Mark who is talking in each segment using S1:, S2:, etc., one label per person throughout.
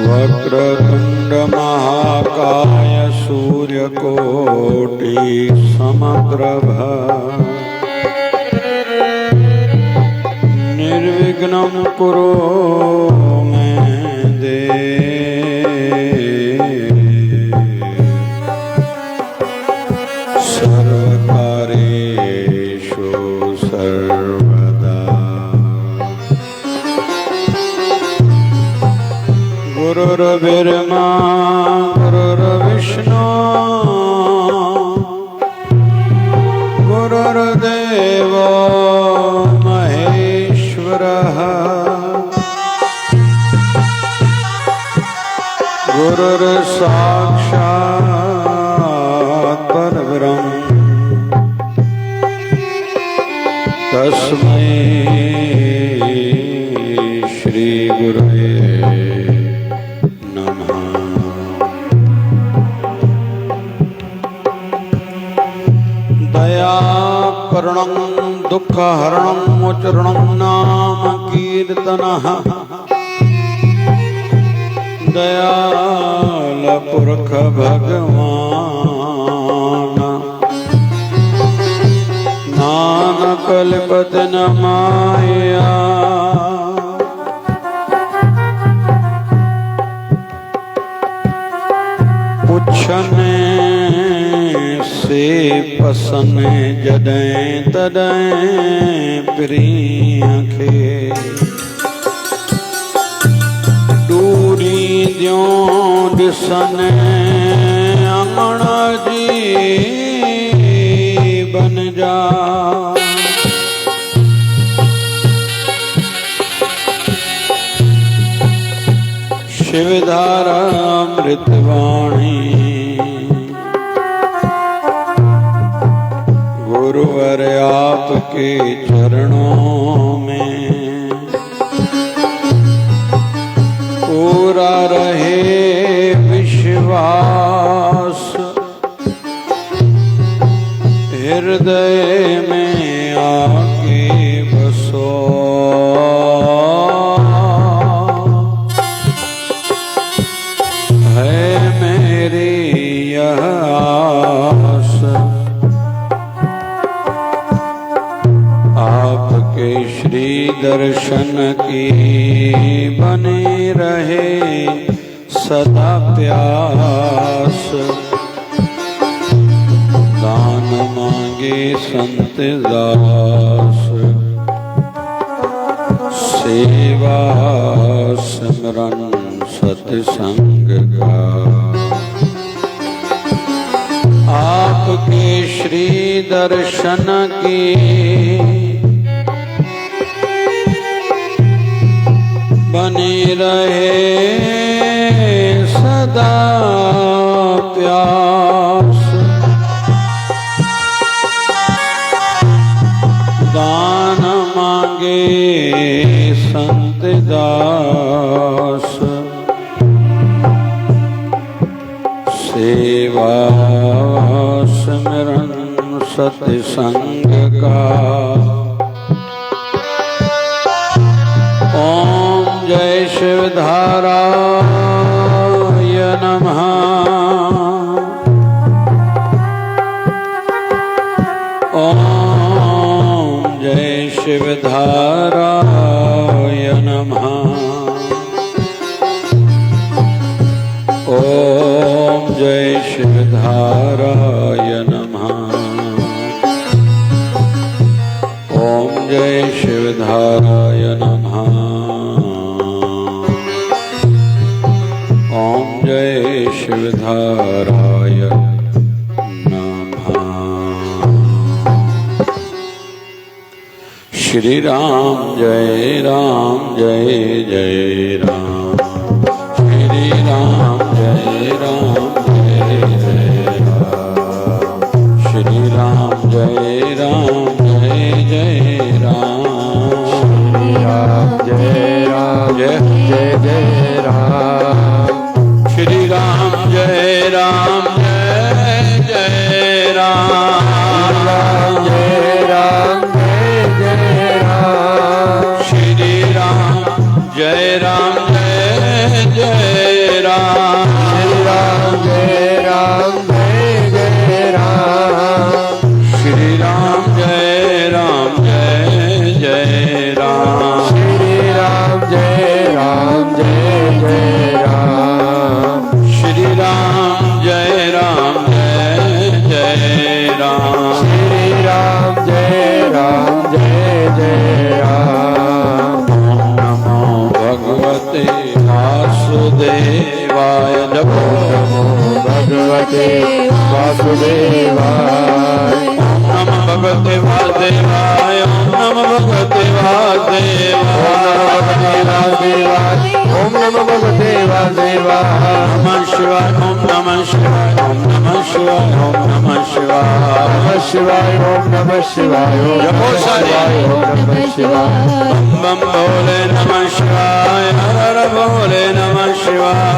S1: वक्रतुंड महाकाय सूर्यकोटि समप्रभ निर्विघ्नं कुरु मे देव सर्वकार्येषु सर्वदा। गुरुर्ब्रह्मा गुरुर्विष्णु गुरुर्देवो महेश्वरः गुरुर्साक्षात् परब्रह्म तस्मै श्री गुरवे दयापूर्णं दुःखहरणं मोचरणं नाम कीर्तनः दयाल पुरख भगवान नानक कल्पत न माया पुछने से पसन जदें तदें प्रियखे दूरी द्यों दिसने अमण जी बन जा शिवधारा अमृतवाणी गुरुवर आपके चरणों में पूरा रहे विश्वास हृदय में आके बसो है मेरी यह आस आपके श्री दर्शन की बने रहे सदा प्यास दान मांगे संत दास सेवा सिमरन सत्संग का आपके श्री दर्शन की बनी रहे सदा प्यास दान मांगे संत दास सेवा सिमरन सत्संग का ओम जय शिवधाराय नमः। ओम जय शिवधाराय नमः। ओम जय शिवधाराय नमः। ओम जय शिवधाराय नमः। ओम जय शिवधाराय नमः। श्री राम जय जय जय राम। श्री राम जय जय जय राम। श्री राम जय जय राम। श्री राम जय जय जय राम। श्री राम जय जय राम। शिवाय ओम नमः शिवाय ओम नमः शिवाय ओम नमः शिवाय
S2: ओम नमः शिवाय
S1: जपो सारे
S2: ओम नमः शिवाय
S1: बम भोले नमः शिवाय हर हर भोले नमः शिवाय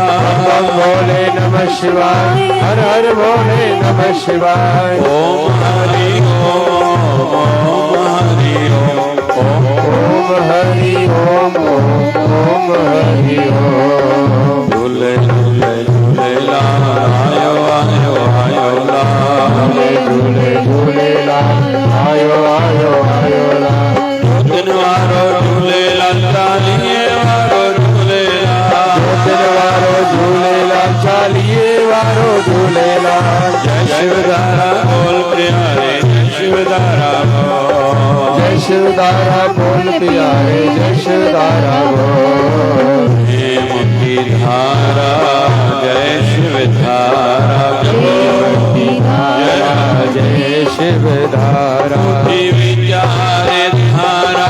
S2: बम भोले नमः शिवाय हर हर भोले नमः शिवाय
S1: ओम हरि ओम
S2: ओम हरि ओम ओम हरि ओम
S1: झूले झूले झूलेलाल आयो आयो आयो लाल
S2: झूले झूलेलाल आयो आयो आयो लाल
S1: दिन वारो झूलेलाल चालीहे वारो झूलेलाल
S2: दिन वारो झूलेलाल चालीहे वारो झूलेलाल
S1: जय शिवधारा बोल प्यारे जय शिवधारा बोल
S2: जय शिवधारा बोल प्यारे जय शिवधारा बोल
S1: प्रेम की धारा जय शिवधारा
S2: जय शिवधारा
S1: विचारे धारा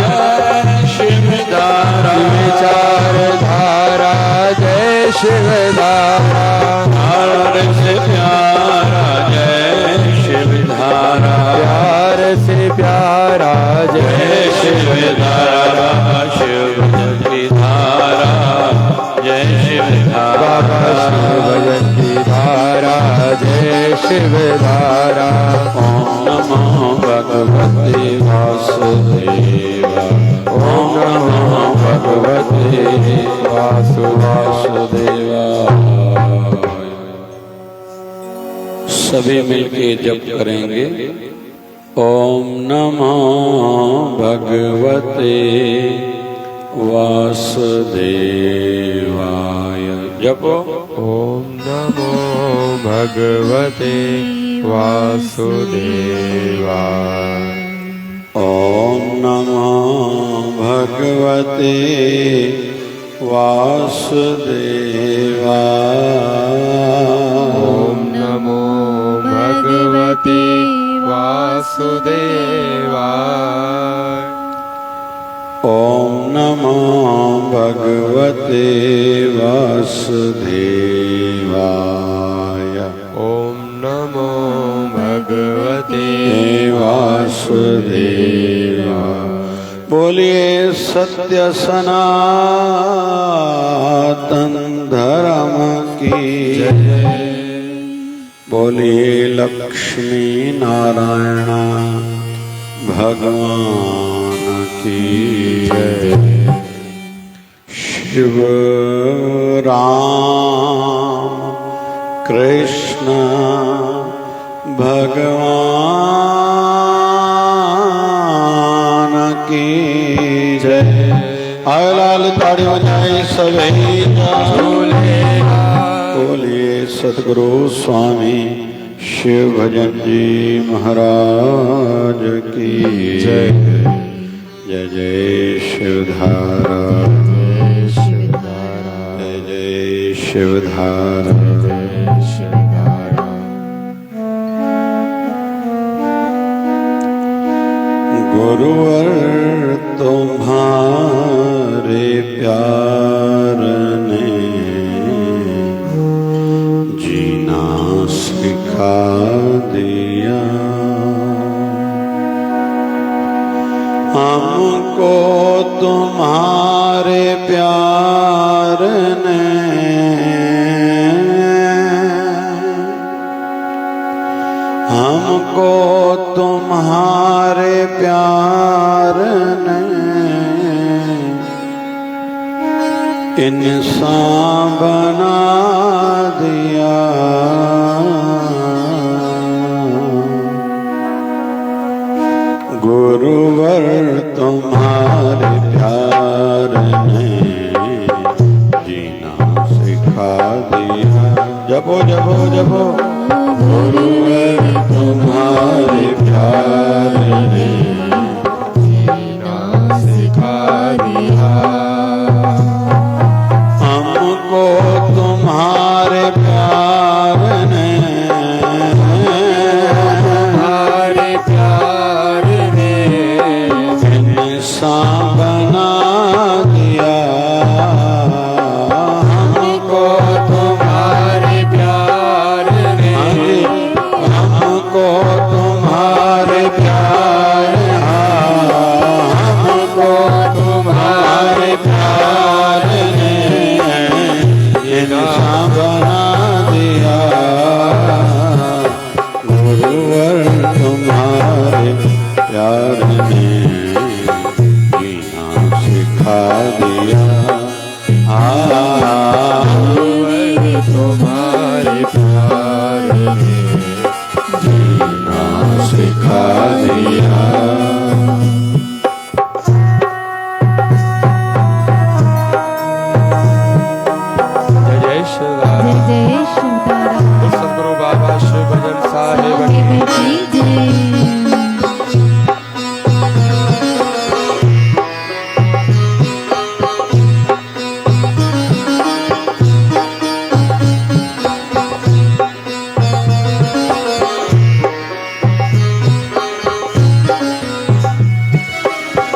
S1: जय शिवधारा
S2: विचार धारा जय शिवधारा
S1: प्यार से प्यारा जय शिवधारा
S2: प्यार से प्यारा
S1: जय शिवधारा शिव की धारा जय शिवधारा
S2: बाबा शिव की धारा जय शिवधारा
S1: ओम नमो भगवते वासुदेवा ओम नमो भगवते वासुदेवा सभी मिलके जप करेंगे ओम नमो भगवते वासुदेवाय जपो
S2: ओम नमो भगवते वासुदेवाय
S1: ओम नमो भगवते वासुदेवाय
S2: ओम नमो भगवते वासुदेवाय
S1: ओम नमो भगवते वासुदेवाय
S2: ओम नमो भगवते
S1: वासुदेवाय बोलिए सत्य सनातन धर्म की जय बोलिए लक्ष्मी नारायण भगवान की जय शिव राम कृष्ण भगवान की जय आयो लाल ताड़ी बजाए सभी बोलिए सतगुरु स्वामी शिव भजन जी महाराज की जय जय जय शिवधारा
S2: जय शिवधारा
S1: जय जय शिवधारा
S2: जय शिवधारा
S1: गुरुवर तुम्हारे प्यार ने जीना सिखा दिया हमको तुम्हारे प्यार ने हमको तुम्हारे प्यार ने इंसान बना दिया गुरुवर तुम्हारे प्यार ने जीना सिखा दिया जपो जपो जपो गुरुवर तुम्हारे प्यार ने
S2: जीना सिखा दिया
S1: हमको तुम्हारे प्यार ने
S2: तुम्हारे प्यार ने
S1: इंसान बना दिया हमको तुम्हारे प्यार ने जीना सिखा दिया।
S2: तुम्हारे प्यार ने
S1: जीना सिखा दिया।
S2: जय जय शिवदारा सदगुरु बाबा शिव भजन साहेब की जय।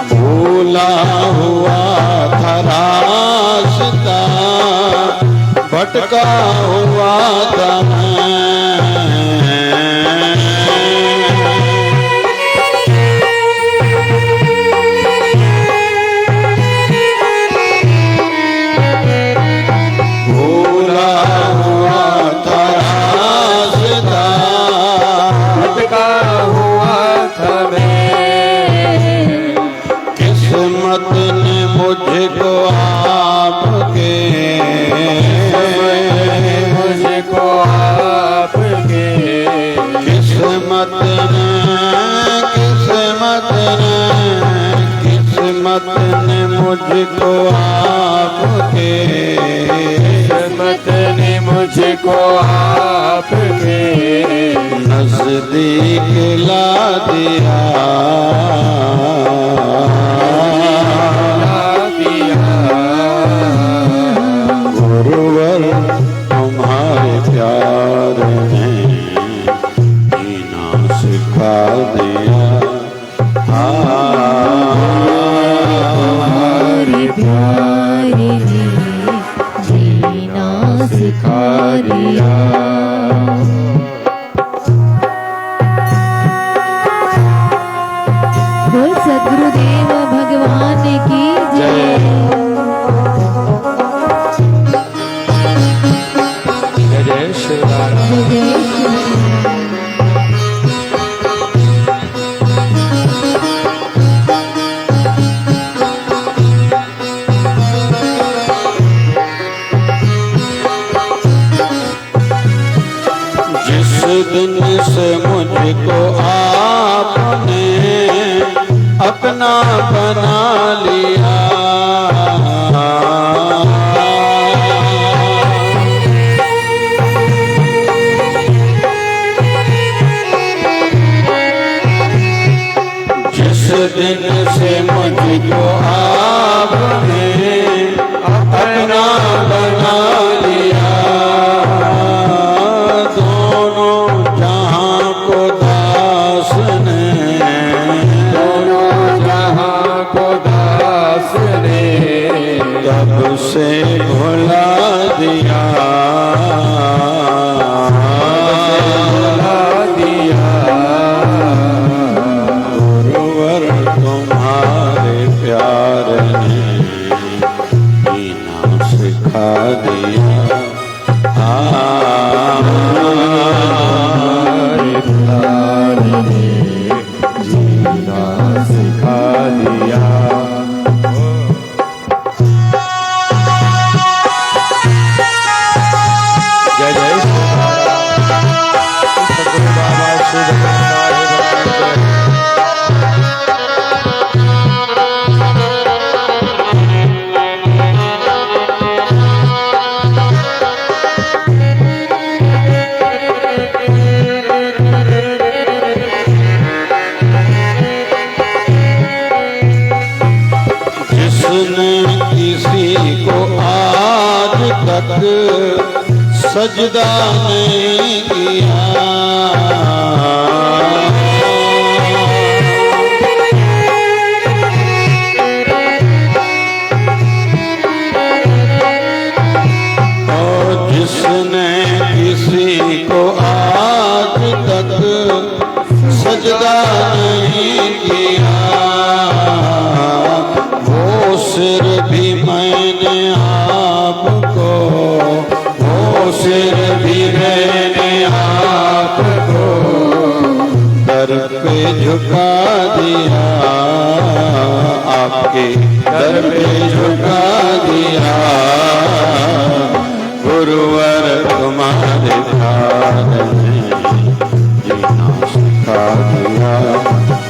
S1: भूला हुआ था रास्ता, भटका हुआ था भूला हुआ था रास्ता,
S2: भटका हुआ था
S1: किस्मत ने मुझको आपके किस्मत ने मुझको आपके
S2: किस्मत ने मुझको आपके
S1: नजदीक ला दिया। गुरुवर तुम्हारे प्यार ने जीना सिखा दिया।
S2: तुम्हारे प्यार ने जीना सिखा दिया।
S3: बोल सद्गुरुदेव भगवान की जय।
S2: जय जय शिवदारा
S3: जय जय शिवदारा।
S1: जिस दिन से मुझको आपने अपना बना लिया, जिस दिन से मुझको आपने अपना बना लिया, तब से भुला दिया। गुरुवर तुम्हारे प्यार ने जीना सिखा दिया।
S2: प्यार ने जीना सिखा दिया। जय जय सदगुरु बाबा शिव भजन साहेब
S1: जिसने किसी को आज तक सजदा नहीं किया, और जिसने किसी को आज तक सजदा नहीं किया, वो सिर भी मैंने आपको, वो सिर भी मैंने आपको दर पे झुका दिया, आपके दर पे झुका दिया, गुरुवर तुम्हारे प्यार में जीना सिखा दिया।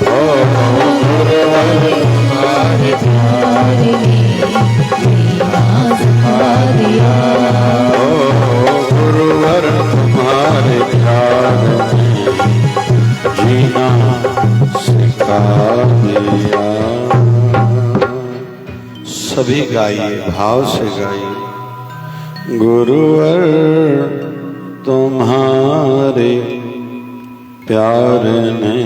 S1: ओ गुरुवर तुम्हारे
S3: प्यार में जीना सिखा दिया।
S1: ओ गुरुवर तुम्हारे प्यार में जीना सिखा दिया। सभी गाइए, भाव से गाइए। गुरुवर तुम्हारे प्यार ने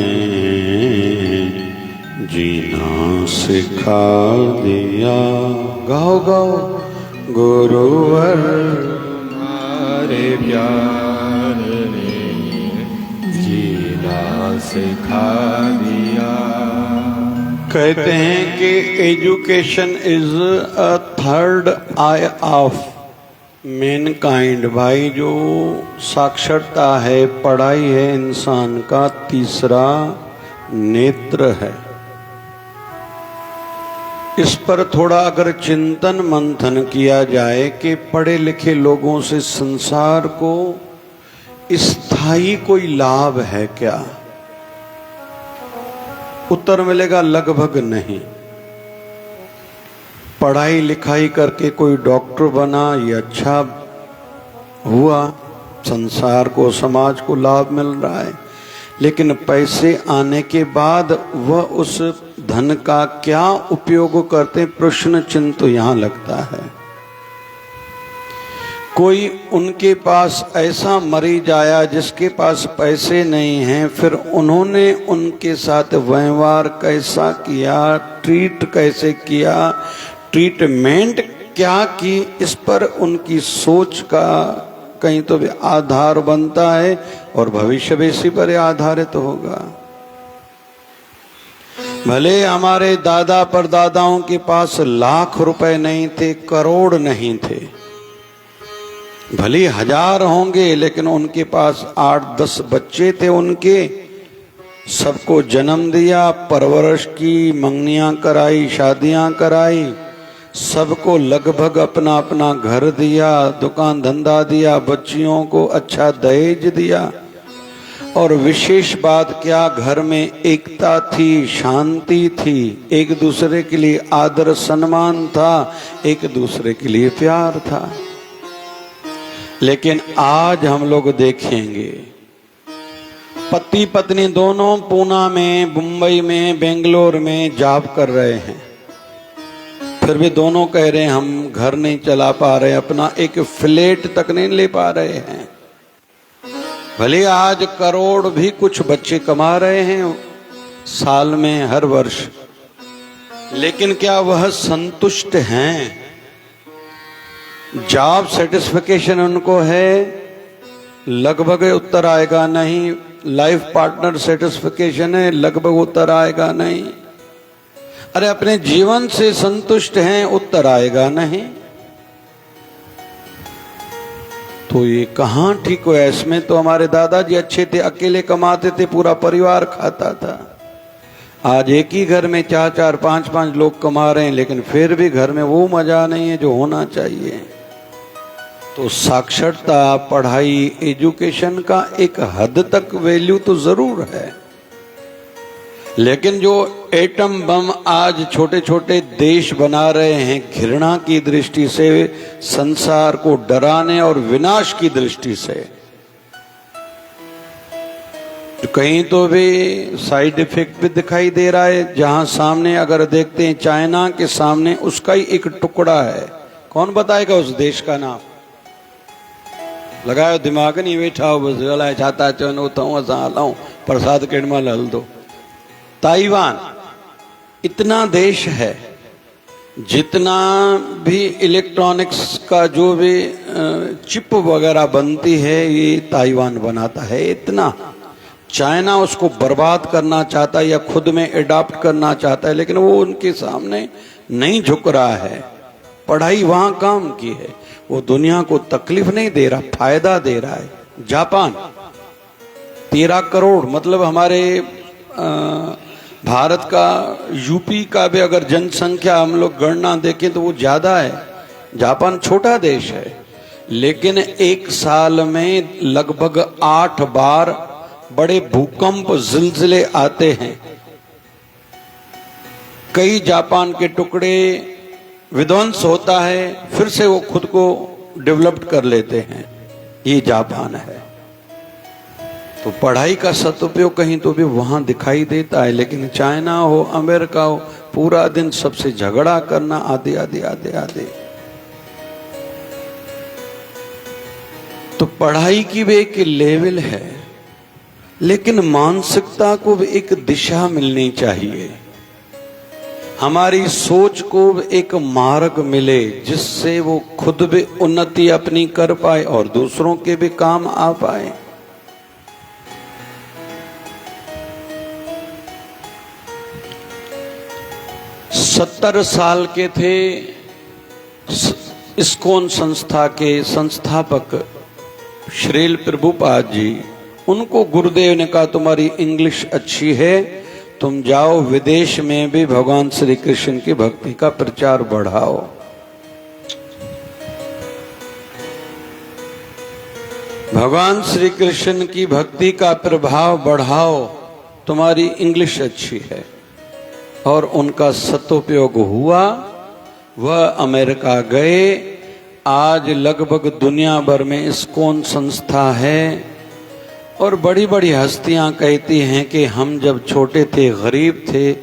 S1: जीना सिखा दिया। गाओ गाओ। गुरुवर
S2: तुम्हारे प्यार ने जीना सिखा दिया।
S1: कहते हैं कि education is a third I of Mankind. भाई, जो साक्षरता है, पढ़ाई है, इंसान का तीसरा नेत्र है। इस पर थोड़ा अगर चिंतन मंथन किया जाए कि पढ़े लिखे लोगों से संसार को स्थायी कोई लाभ है क्या, उत्तर मिलेगा लगभग नहीं। पढ़ाई लिखाई करके कोई डॉक्टर बना, ये अच्छा हुआ, संसार को समाज को लाभ मिल रहा है, लेकिन पैसे आने के बाद वह उस धन का क्या उपयोग करते, प्रश्न चिन्ह तो यहाँ लगता है। कोई उनके पास ऐसा मरीज आया जिसके पास पैसे नहीं हैं, फिर उन्होंने उनके साथ व्यवहार कैसा किया, ट्रीट कैसे किया, ट्रीटमेंट क्या की, इस पर उनकी सोच का कहीं तो भी आधार बनता है और भविष्य भी इसी पर आधारित होगा। भले हमारे दादा परदादाओं के पास लाख रुपए नहीं थे, करोड़ नहीं थे, भले हजार होंगे, लेकिन उनके पास 8-10 बच्चे थे, उनके सबको जन्म दिया, परवरिश की, मंगनियां कराई, शादियां कराई, सबको लगभग अपना अपना घर दिया, दुकान धंधा दिया, बच्चियों को अच्छा दहेज दिया। और विशेष बात क्या, घर में एकता थी, शांति थी, एक दूसरे के लिए आदर सम्मान था, एक दूसरे के लिए प्यार था। लेकिन आज हम लोग देखेंगे पति पत्नी दोनों पूना में, मुंबई में, बेंगलोर में जॉब कर रहे हैं, फिर भी दोनों कह रहे हैं हम घर नहीं चला पा रहे, अपना एक फ्लैट तक नहीं ले पा रहे हैं। भले आज करोड़ भी कुछ बच्चे कमा रहे हैं साल में, हर वर्ष, लेकिन क्या वह संतुष्ट हैं? जॉब सेटिस्फिकेशन उनको है? लगभग उत्तर आएगा नहीं। लाइफ पार्टनर सेटिस्फिकेशन है? लगभग उत्तर आएगा नहीं। अरे अपने जीवन से संतुष्ट हैं? उत्तर आएगा नहीं। तो ये कहां ठीक हुआ? इसमें तो हमारे दादाजी अच्छे थे, अकेले कमाते थे, पूरा परिवार खाता था। आज एक ही घर में 4-4, 5-5 लोग कमा रहे हैं, लेकिन फिर भी घर में वो मजा नहीं है जो होना चाहिए। तो साक्षरता, पढ़ाई, एजुकेशन का एक हद तक वैल्यू तो जरूर है, लेकिन जो एटम बम आज छोटे छोटे देश बना रहे हैं घृणा की दृष्टि से, संसार को डराने और विनाश की दृष्टि से, कहीं तो भी साइड इफेक्ट भी दिखाई दे रहा है। जहां सामने अगर देखते हैं चाइना के सामने उसका ही एक टुकड़ा है, कौन बताएगा उस देश का नाम? लगायो दिमाग नहीं बैठा हो, बस गलाए छाता चवनो तो असां हलाऊं, प्रसाद केॾीमहिल हल दो। ताइवान इतना देश है, जितना भी इलेक्ट्रॉनिक्स का जो भी चिप वगैरह बनती है ये ताइवान बनाता है। इतना चाइना उसको बर्बाद करना चाहता है या खुद में एडॉप्ट करना चाहता है, लेकिन वो उनके सामने नहीं झुक रहा है। पढ़ाई वहां काम की है, वो दुनिया को तकलीफ नहीं दे रहा, फायदा दे रहा है। जापान 13 करोड़, मतलब हमारे भारत का, यूपी का भी अगर जनसंख्या हम लोग गणना देखें तो वो ज्यादा है। जापान छोटा देश है, लेकिन एक साल में लगभग 8 बार बड़े भूकंप, जिलजिले आते हैं। कई जापान के टुकड़े विध्वंस होता है, फिर से वो खुद को डेवलप कर लेते हैं। ये जापान है। तो पढ़ाई का सदुपयोग कहीं तो भी वहां दिखाई देता है, लेकिन चाइना हो, अमेरिका हो, पूरा दिन सबसे झगड़ा करना, आदि आदि आदि आदि। तो पढ़ाई की भी एक लेवल है, लेकिन मानसिकता को भी एक दिशा मिलनी चाहिए। हमारी सोच को एक मार्ग मिले जिससे वो खुद भी उन्नति अपनी कर पाए और दूसरों के भी काम आ पाए। सत्तर साल के थे इस्कॉन संस्था के संस्थापक श्रील प्रभुपाद जी। उनको गुरुदेव ने कहा तुम्हारी इंग्लिश अच्छी है, तुम जाओ विदेश में भी भगवान श्री कृष्ण की भक्ति का प्रचार बढ़ाओ। भगवान श्री कृष्ण की भक्ति का प्रभाव बढ़ाओ, तुम्हारी इंग्लिश अच्छी है। और उनका सदुपयोग हुआ। वह अमेरिका गए। आज लगभग दुनिया भर में इस्कॉन संस्था है और बड़ी बड़ी हस्तियां कहती हैं कि हम जब छोटे थे, गरीब थे,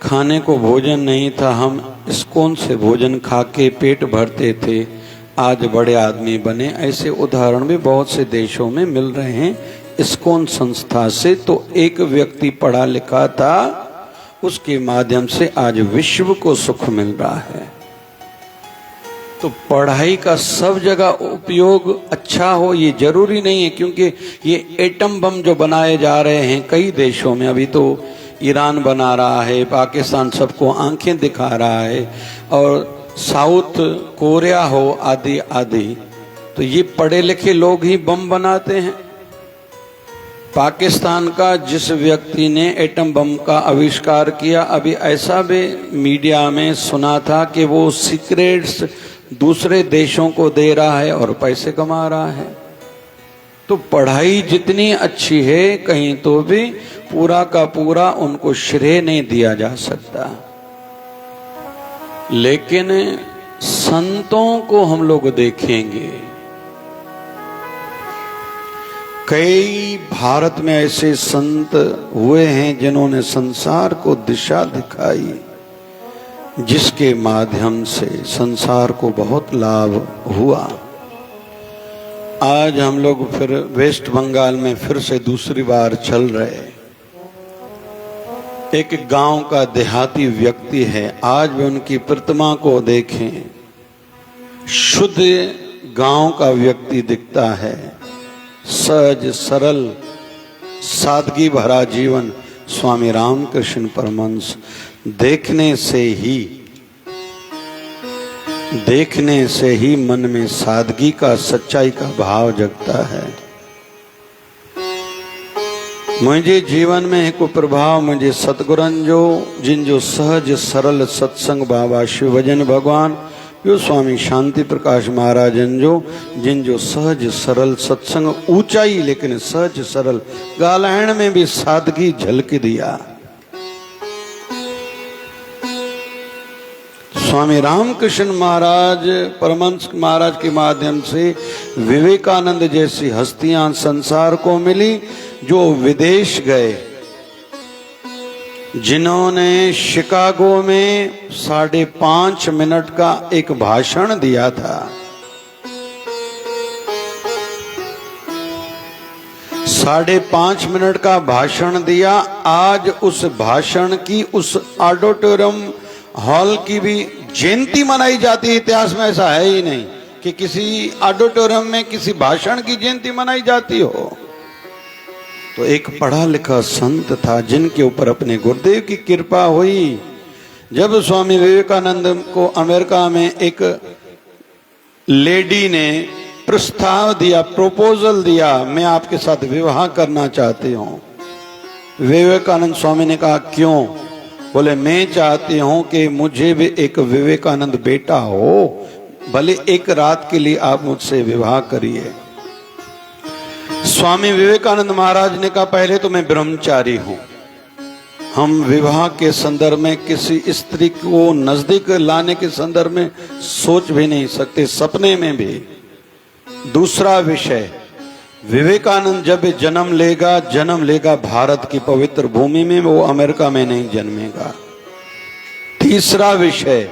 S1: खाने को भोजन नहीं था, हम इस्कॉन से भोजन खा के पेट भरते थे, आज बड़े आदमी बने। ऐसे उदाहरण भी बहुत से देशों में मिल रहे हैं इस्कॉन संस्था से। तो एक व्यक्ति पढ़ा लिखा था, उसके माध्यम से आज विश्व को सुख मिल रहा है। तो पढ़ाई का सब जगह उपयोग अच्छा हो ये जरूरी नहीं है, क्योंकि ये एटम बम जो बनाए जा रहे हैं कई देशों में, अभी तो ईरान बना रहा है, पाकिस्तान सबको आंखें दिखा रहा है, और साउथ कोरिया हो, आदि आदि। तो ये पढ़े लिखे लोग ही बम बनाते हैं। पाकिस्तान का जिस व्यक्ति ने एटम बम का आविष्कार किया, अभी ऐसा भी मीडिया में सुना था कि वो सीक्रेट्स दूसरे देशों को दे रहा है और पैसे कमा रहा है। तो पढ़ाई जितनी अच्छी है, कहीं तो भी पूरा का पूरा उनको श्रेय नहीं दिया जा सकता। लेकिन संतों को हम लोग देखेंगे, कई भारत में ऐसे संत हुए हैं जिन्होंने संसार को दिशा दिखाई, जिसके माध्यम से संसार को बहुत लाभ हुआ। आज हम लोग फिर वेस्ट बंगाल में फिर से दूसरी बार चल रहे। एक गांव का देहाती व्यक्ति है, आज भी उनकी प्रतिमा को देखें, शुद्ध गांव का व्यक्ति दिखता है। सहज सरल सादगी भरा जीवन स्वामी रामकृष्ण परमहंस। देखने से ही मन में सादगी का, सच्चाई का भाव जगता है। मुझे जीवन में को प्रभाव मुझे सतगुरन जो जिन जो सहज सरल सत्संग बाबा शिव भजन भगवान यो स्वामी शांति प्रकाश महाराजन जो जिन जो सहज सरल सत्संग, ऊंचाई लेकिन सहज सरल, गालायण में भी सादगी झलक दिया। स्वामी रामकृष्ण महाराज परमहंस महाराज के माध्यम से विवेकानंद जैसी हस्तियां संसार को मिली, जो विदेश गए, जिन्होंने शिकागो में 5.5 मिनट का एक भाषण दिया था। 5.5 मिनट का भाषण दिया। आज उस भाषण की, उस ऑडिटोरियम हॉल की भी जयंती मनाई जाती है। इतिहास में ऐसा है ही नहीं कि किसी ऑडिटोरियम में किसी भाषण की जयंती मनाई जाती हो। तो एक पढ़ा लिखा संत था जिनके ऊपर अपने गुरुदेव की कृपा हुई। जब स्वामी विवेकानंद को अमेरिका में एक लेडी ने प्रस्ताव दिया, प्रपोजल दिया, मैं आपके साथ विवाह करना चाहती हूं, विवेकानंद स्वामी ने कहा क्यों? बोले मैं चाहती हूं कि मुझे भी एक विवेकानंद बेटा हो, भले एक रात के लिए आप मुझसे विवाह करिए। स्वामी विवेकानंद महाराज ने कहा पहले तो मैं ब्रह्मचारी हूं, हम विवाह के संदर्भ में किसी स्त्री को नजदीक लाने के संदर्भ में सोच भी नहीं सकते, सपने में भी। दूसरा विषय, विवेकानंद जब जन्म लेगा भारत की पवित्र भूमि में, वो अमेरिका में नहीं जन्मेगा। तीसरा विषय,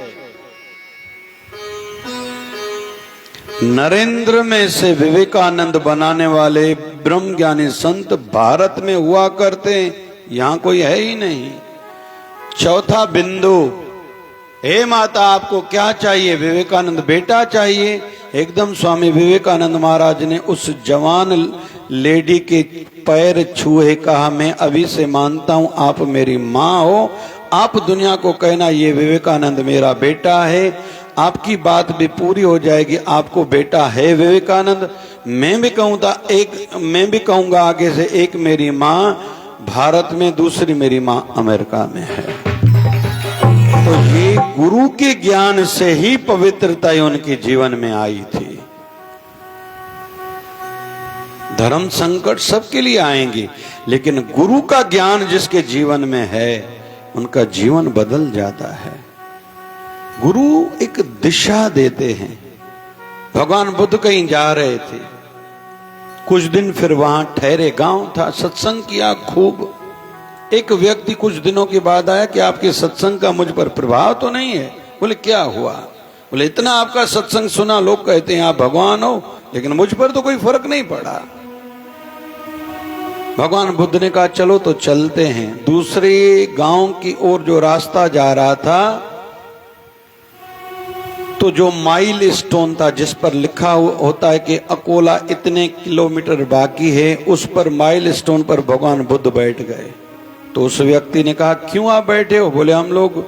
S1: नरेंद्र में से विवेकानंद बनाने वाले ब्रह्म ज्ञानी संत भारत में हुआ करते, यहां कोई है ही नहीं। चौथा बिंदु, हे माता आपको क्या चाहिए? विवेकानंद बेटा चाहिए। एकदम स्वामी विवेकानंद महाराज ने उस जवान लेडी के पैर छुए, कहा मैं अभी से मानता हूं आप मेरी मां हो, आप दुनिया को कहना ये विवेकानंद मेरा बेटा है, आपकी बात भी पूरी हो जाएगी, आपको बेटा है विवेकानंद। मैं भी कहूंगा आगे से, एक मेरी मां भारत में, दूसरी मेरी मां अमेरिका में है। तो ये गुरु के ज्ञान से ही पवित्रता उनके जीवन में आई थी। धर्म संकट सबके लिए आएंगे, लेकिन गुरु का ज्ञान जिसके जीवन में है उनका जीवन बदल जाता है। गुरु एक दिशा देते हैं। भगवान बुद्ध कहीं जा रहे थे, कुछ दिन फिर वहां ठहरे, गांव था, सत्संग किया खूब। एक व्यक्ति कुछ दिनों के बाद आया कि आपके सत्संग का मुझ पर प्रभाव तो नहीं है। बोले क्या हुआ? बोले इतना आपका सत्संग सुना, लोग कहते हैं आप भगवान हो, लेकिन मुझ पर तो कोई फर्क नहीं पड़ा। भगवान बुद्ध ने कहा चलो तो चलते हैं। दूसरे गांव की ओर जो रास्ता जा रहा था, तो जो माइल स्टोन था जिस पर लिखा होता है कि अकोला इतने किलोमीटर बाकी है, उस पर माइल स्टोन पर भगवान बुद्ध बैठ गए। तो उस व्यक्ति ने कहा क्यों आप बैठे हो? बोले हम लोग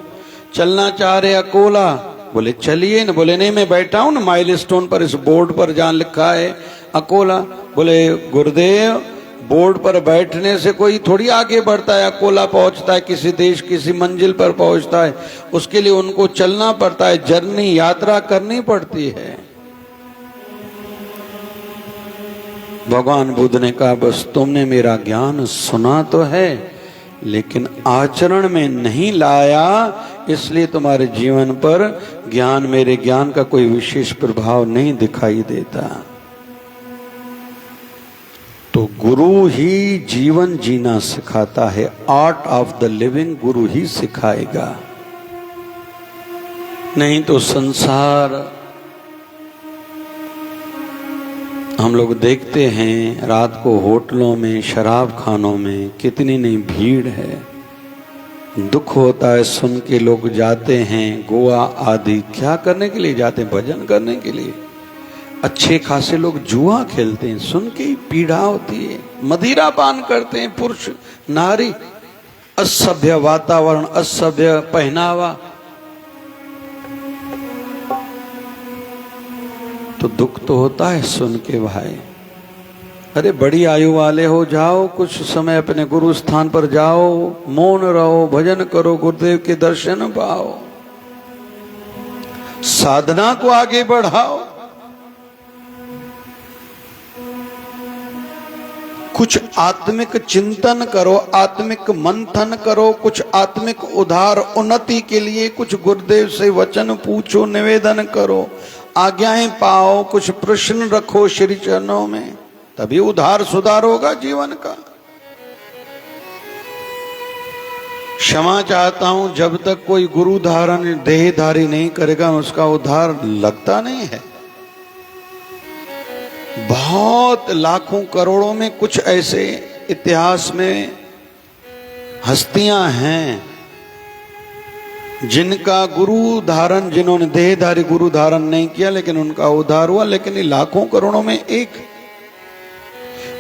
S1: चलना चाह रहे अकोला। बोले चलिए न। बोले नहीं मैं बैठा हूं ना माइल स्टोन पर, इस बोर्ड पर जहां लिखा है अकोला। बोले गुरुदेव बोर्ड पर बैठने से कोई थोड़ी आगे बढ़ता है, अकोला पहुंचता है, किसी देश किसी मंजिल पर पहुंचता है, उसके लिए उनको चलना पड़ता है, जर्नी यात्रा करनी पड़ती है। भगवान बुद्ध ने कहा बस तुमने मेरा ज्ञान सुना तो है, लेकिन आचरण में नहीं लाया, इसलिए तुम्हारे जीवन पर मेरे ज्ञान का कोई विशेष प्रभाव नहीं दिखाई देता। तो गुरु ही जीवन जीना सिखाता है। आर्ट ऑफ द लिविंग गुरु ही सिखाएगा, नहीं तो संसार हम लोग देखते हैं रात को होटलों में, शराब खानों में कितनी नहीं भीड़ है। दुख होता है सुन के, लोग जाते हैं गोवा आदि, क्या करने के लिए जाते हैं? भजन करने के लिए। अच्छे खासे लोग जुआ खेलते हैं, सुन के ही पीड़ा होती है। मदिरा पान करते हैं पुरुष नारी, असभ्य वातावरण, असभ्य पहनावा, तो दुख तो होता है सुन के भाई। अरे बड़ी आयु वाले हो, जाओ कुछ समय अपने गुरु स्थान पर जाओ, मौन रहो, भजन करो, गुरुदेव के दर्शन पाओ, साधना को आगे बढ़ाओ। कुछ आत्मिक चिंतन करो, आत्मिक मंथन करो, कुछ आत्मिक उद्धार उन्नति के लिए कुछ गुरुदेव से वचन पूछो, निवेदन करो, आज्ञाएं पाओ, कुछ प्रश्न रखो श्री चरणों में, तभी उद्धार सुधार होगा जीवन का। क्षमा चाहता हूं, जब तक कोई गुरु धारण देहधारी नहीं करेगा उसका उद्धार लगता नहीं है। बहुत लाखों करोड़ों में कुछ ऐसे इतिहास में हस्तियां हैं जिनका गुरु धारण, जिन्होंने देहधारी गुरु धारण नहीं किया लेकिन उनका उद्धार हुआ। लेकिन लाखों करोड़ों में एक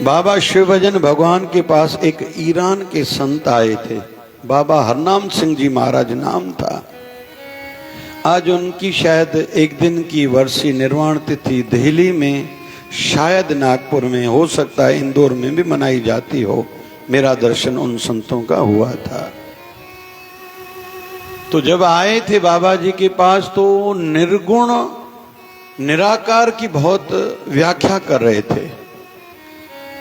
S1: बाबा शिवभजन भगवान के पास एक ईरान के संत आए थे, बाबा हरनाम सिंह जी महाराज नाम था। आज उनकी शायद एक दिन की वर्षी निर्वाण तिथि दिल्ली में, शायद नागपुर में, हो सकता है इंदौर में भी मनाई जाती हो, मेरा दर्शन उन संतों का हुआ था। तो जब आए थे बाबा जी के पास तो निर्गुण निराकार की बहुत व्याख्या कर रहे थे।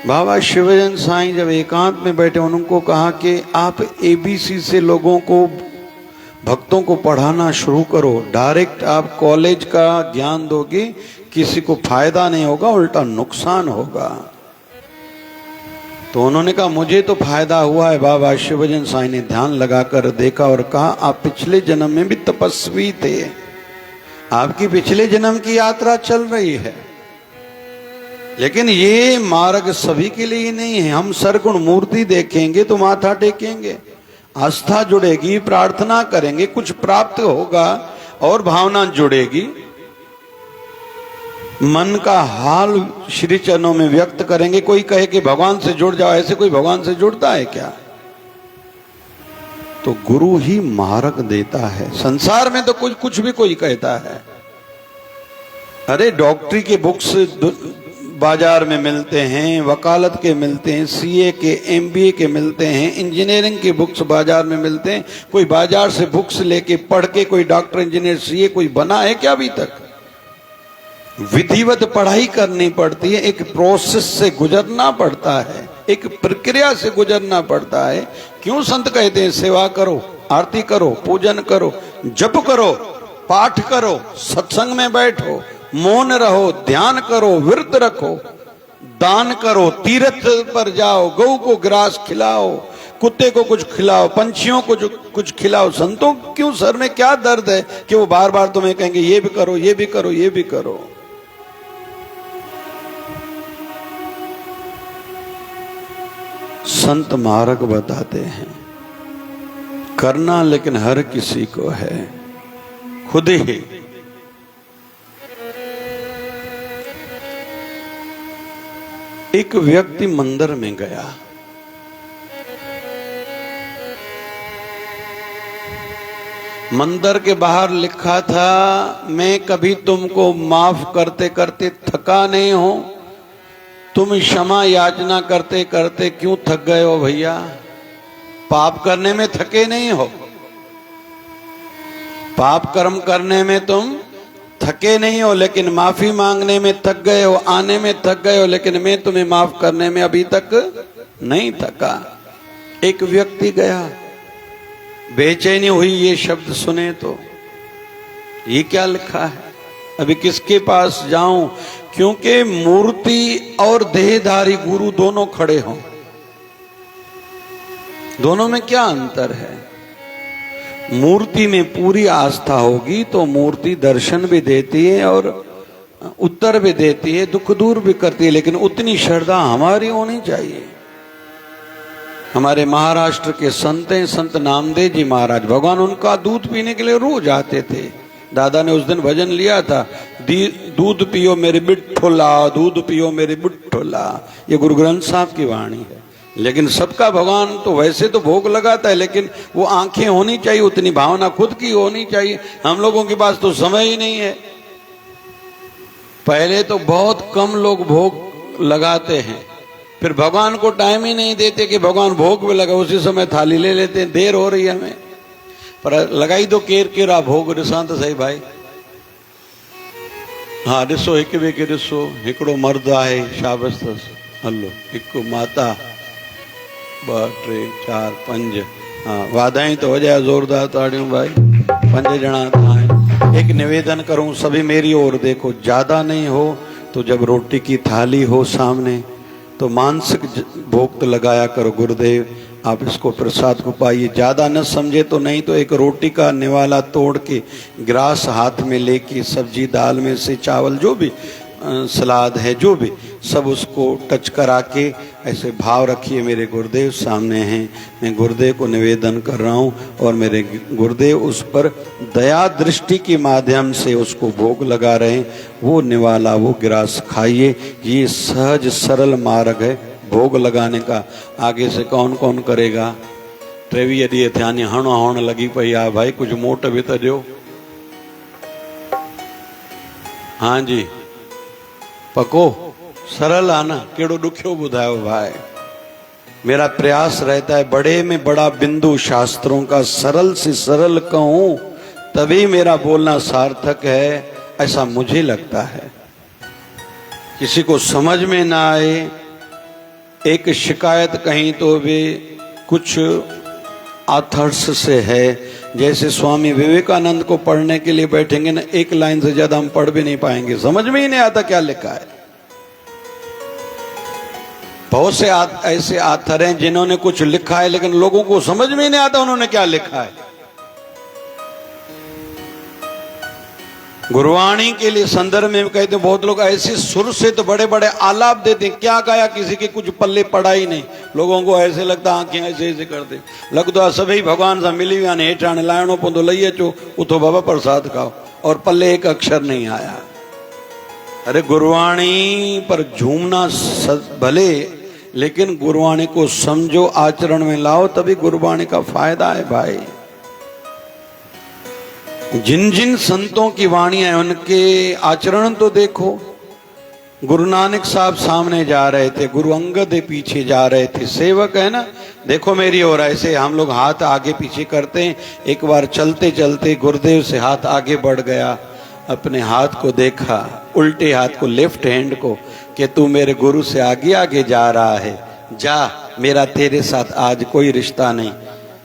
S1: बाबा शिवजन साईं जब एकांत में बैठे उनको कहा कि आप एबीसी से लोगों को, भक्तों को पढ़ाना शुरू करो, डायरेक्ट आप कॉलेज का ज्ञान दोगे, किसी को फायदा नहीं होगा, उल्टा नुकसान होगा। तो उन्होंने कहा मुझे तो फायदा हुआ है। बाबा शिवजन साईं ने ध्यान लगाकर देखा और कहा आप पिछले जन्म में भी तपस्वी थे, आपकी पिछले जन्म की यात्रा चल रही है, लेकिन ये मार्ग सभी के लिए नहीं है। हम सरगुण मूर्ति देखेंगे तो माथा टेकेंगे, आस्था जुड़ेगी, प्रार्थना करेंगे, कुछ प्राप्त होगा और भावना जुड़ेगी, मन का हाल श्री चरणों में व्यक्त करेंगे। कोई कहे कि भगवान से जुड़ जाओ, ऐसे कोई भगवान से जुड़ता है क्या? तो गुरु ही मार्ग देता है। संसार में तो कुछ भी कोई कहता है। अरे डॉक्टरी के बुक्स बाजार में मिलते हैं, वकालत के मिलते हैं, सीए के, एमबीए के मिलते हैं, इंजीनियरिंग के बुक्स बाजार में मिलते हैं। कोई बाजार से बुक्स लेके पढ़ के कोई डॉक्टर, इंजीनियर, सीए कोई बना है क्या अभी तक? विधिवत पढ़ाई करनी पड़ती है, एक प्रोसेस से गुजरना पड़ता है, एक प्रक्रिया से गुजरना पड़ता है। क्यों संत कहते हैं सेवा करो, आरती करो, पूजन करो, जप करो, पाठ करो, सत्संग में बैठो, मौन रहो, ध्यान करो, व्रत रखो, दान करो, तीर्थ पर जाओ, गऊ को ग्रास खिलाओ, कुत्ते को कुछ खिलाओ, पंछियों को कुछ खिलाओ। संतों क्यों सर में क्या दर्द है कि वो बार बार तुम्हें कहेंगे ये भी करो, ये भी करो, ये भी करो। संत मार्ग बताते हैं, करना लेकिन हर किसी को है, खुद ही। एक व्यक्ति मंदिर में गया, मंदिर के बाहर लिखा था मैं कभी तुमको माफ करते करते थका नहीं हूं, तुम क्षमा याचना करते करते क्यों थक गए हो भैया? पाप करने में थके नहीं हो, पाप कर्म करने में तुम थके नहीं हो, लेकिन माफी मांगने में थक गए हो, आने में थक गए हो, लेकिन मैं तुम्हें माफ करने में अभी तक नहीं थका। एक व्यक्ति गया, बेचैनी हुई ये शब्द सुने तो, ये क्या लिखा है, अभी किसके पास जाऊं? क्योंकि मूर्ति और देहधारी गुरु दोनों खड़े हों, दोनों में क्या अंतर है? मूर्ति में पूरी आस्था होगी तो मूर्ति दर्शन भी देती है और उत्तर भी देती है, दुख दूर भी करती है, लेकिन उतनी श्रद्धा हमारी होनी चाहिए। हमारे महाराष्ट्र के संत हैं, संत नामदेव जी महाराज, भगवान उनका दूध पीने के लिए रोज आते थे। दादा ने उस दिन भजन लिया था, दूध पियो मेरे बिट्ठोला, दूध पियो मेरे बिट्ठोला। ये गुरु ग्रंथ साहब की वाणी है। लेकिन सबका भगवान तो वैसे तो भोग लगाता है, लेकिन वो आंखें होनी चाहिए, उतनी भावना खुद की होनी चाहिए। हम लोगों के पास तो समय ही नहीं है। पहले तो बहुत कम लोग भोग लगाते हैं, फिर भगवान को टाइम ही नहीं देते कि भगवान भोग में लगा, उसी समय थाली ले लेते हैं, देर हो रही है हमें, पर लगाई दो केरा भोग ॾिसां त सही भाई। हाँ ॾिसो, हिक ॿिए खे ॾिसो, हिकिड़ो मर्द आहे शाबस अथसि, हलो, हिकु माता, 2 3 4 5, हाँ वाधाई तो वजह जोरदार ताड़ियों भाई, 5 जना आए। एक निवेदन करूं, सभी मेरी ओर देखो, ज्यादा नहीं हो तो जब रोटी की थाली हो सामने तो मानसिक भोग तो लगाया करो, गुरुदेव आप इसको प्रसाद को पाइए। ज्यादा न समझे तो नहीं तो एक रोटी का निवाला तोड़ के ग्रास हाथ में लेके, सब्जी दाल में से चावल जो भी सलाद है जो भी सब उसको टच करा के ऐसे भाव रखिए, मेरे गुरुदेव सामने हैं, मैं गुरुदेव को निवेदन कर रहा हूँ और मेरे गुरुदेव उस पर दया दृष्टि के माध्यम से उसको भोग लगा रहे हैं। वो निवाला, वो गिरास खाइए। ये सहज सरल मार्ग है भोग लगाने का। आगे से कौन कौन करेगा? टेवीह ॾींहं थिया आहिनि, हण लगी पई आहे भाई, कुछ मोट भी तो ॾियो। हाँ जी, पको सरल आहे न, कहिड़ो ॾुखियो ॿुधायो भाई। मेरा प्रयास रहता है बड़े में बड़ा बिंदु शास्त्रों का सरल से सरल कहूं, तभी मेरा बोलना सार्थक है, ऐसा मुझे लगता है। किसी को समझ में ना आए, एक शिकायत कहीं तो भी कुछ आथर्स से है। जैसे स्वामी विवेकानंद को पढ़ने के लिए बैठेंगे ना, एक लाइन से ज्यादा हम पढ़ भी नहीं पाएंगे, समझ में ही नहीं आता क्या लिखा है। बहुत से ऐसे आथर हैं जिन्होंने कुछ लिखा है लेकिन लोगों को समझ में ही नहीं आता उन्होंने क्या लिखा है। गुरुवाणी के लिए संदर्भ में कहते बहुत लोग ऐसे सुर से तो बड़े बड़े आलाप देते, क्या गाया किसी के कुछ पल्ले पड़ा ही नहीं। लोगों को ऐसे लगता आंखें ऐसे ऐसे करते, लगता सभी भगवान से मिली हुआ हेठा लाइनों पो लइए चो उठो बाबा प्रसाद खाओ, और पल्ले एक अक्षर नहीं आया। अरे गुरुवाणी पर झूमना भले, लेकिन गुरुवाणी को समझो, आचरण में लाओ, तभी गुरुवाणी का फायदा है भाई। जिन जिन संतों की वाणी है उनके आचरण तो देखो। गुरु नानक साहब सामने जा रहे थे, गुरु अंगद पीछे जा रहे थे, सेवक है ना, देखो मेरी ओर, ऐसे हम लोग हाथ आगे पीछे करते हैं। एक बार चलते चलते गुरुदेव से हाथ आगे बढ़ गया, अपने हाथ को देखा, उल्टे हाथ को, लेफ्ट हैंड को, कि तू मेरे गुरु से आगे आगे जा रहा है, जा, मेरा तेरे साथ आज कोई रिश्ता नहीं।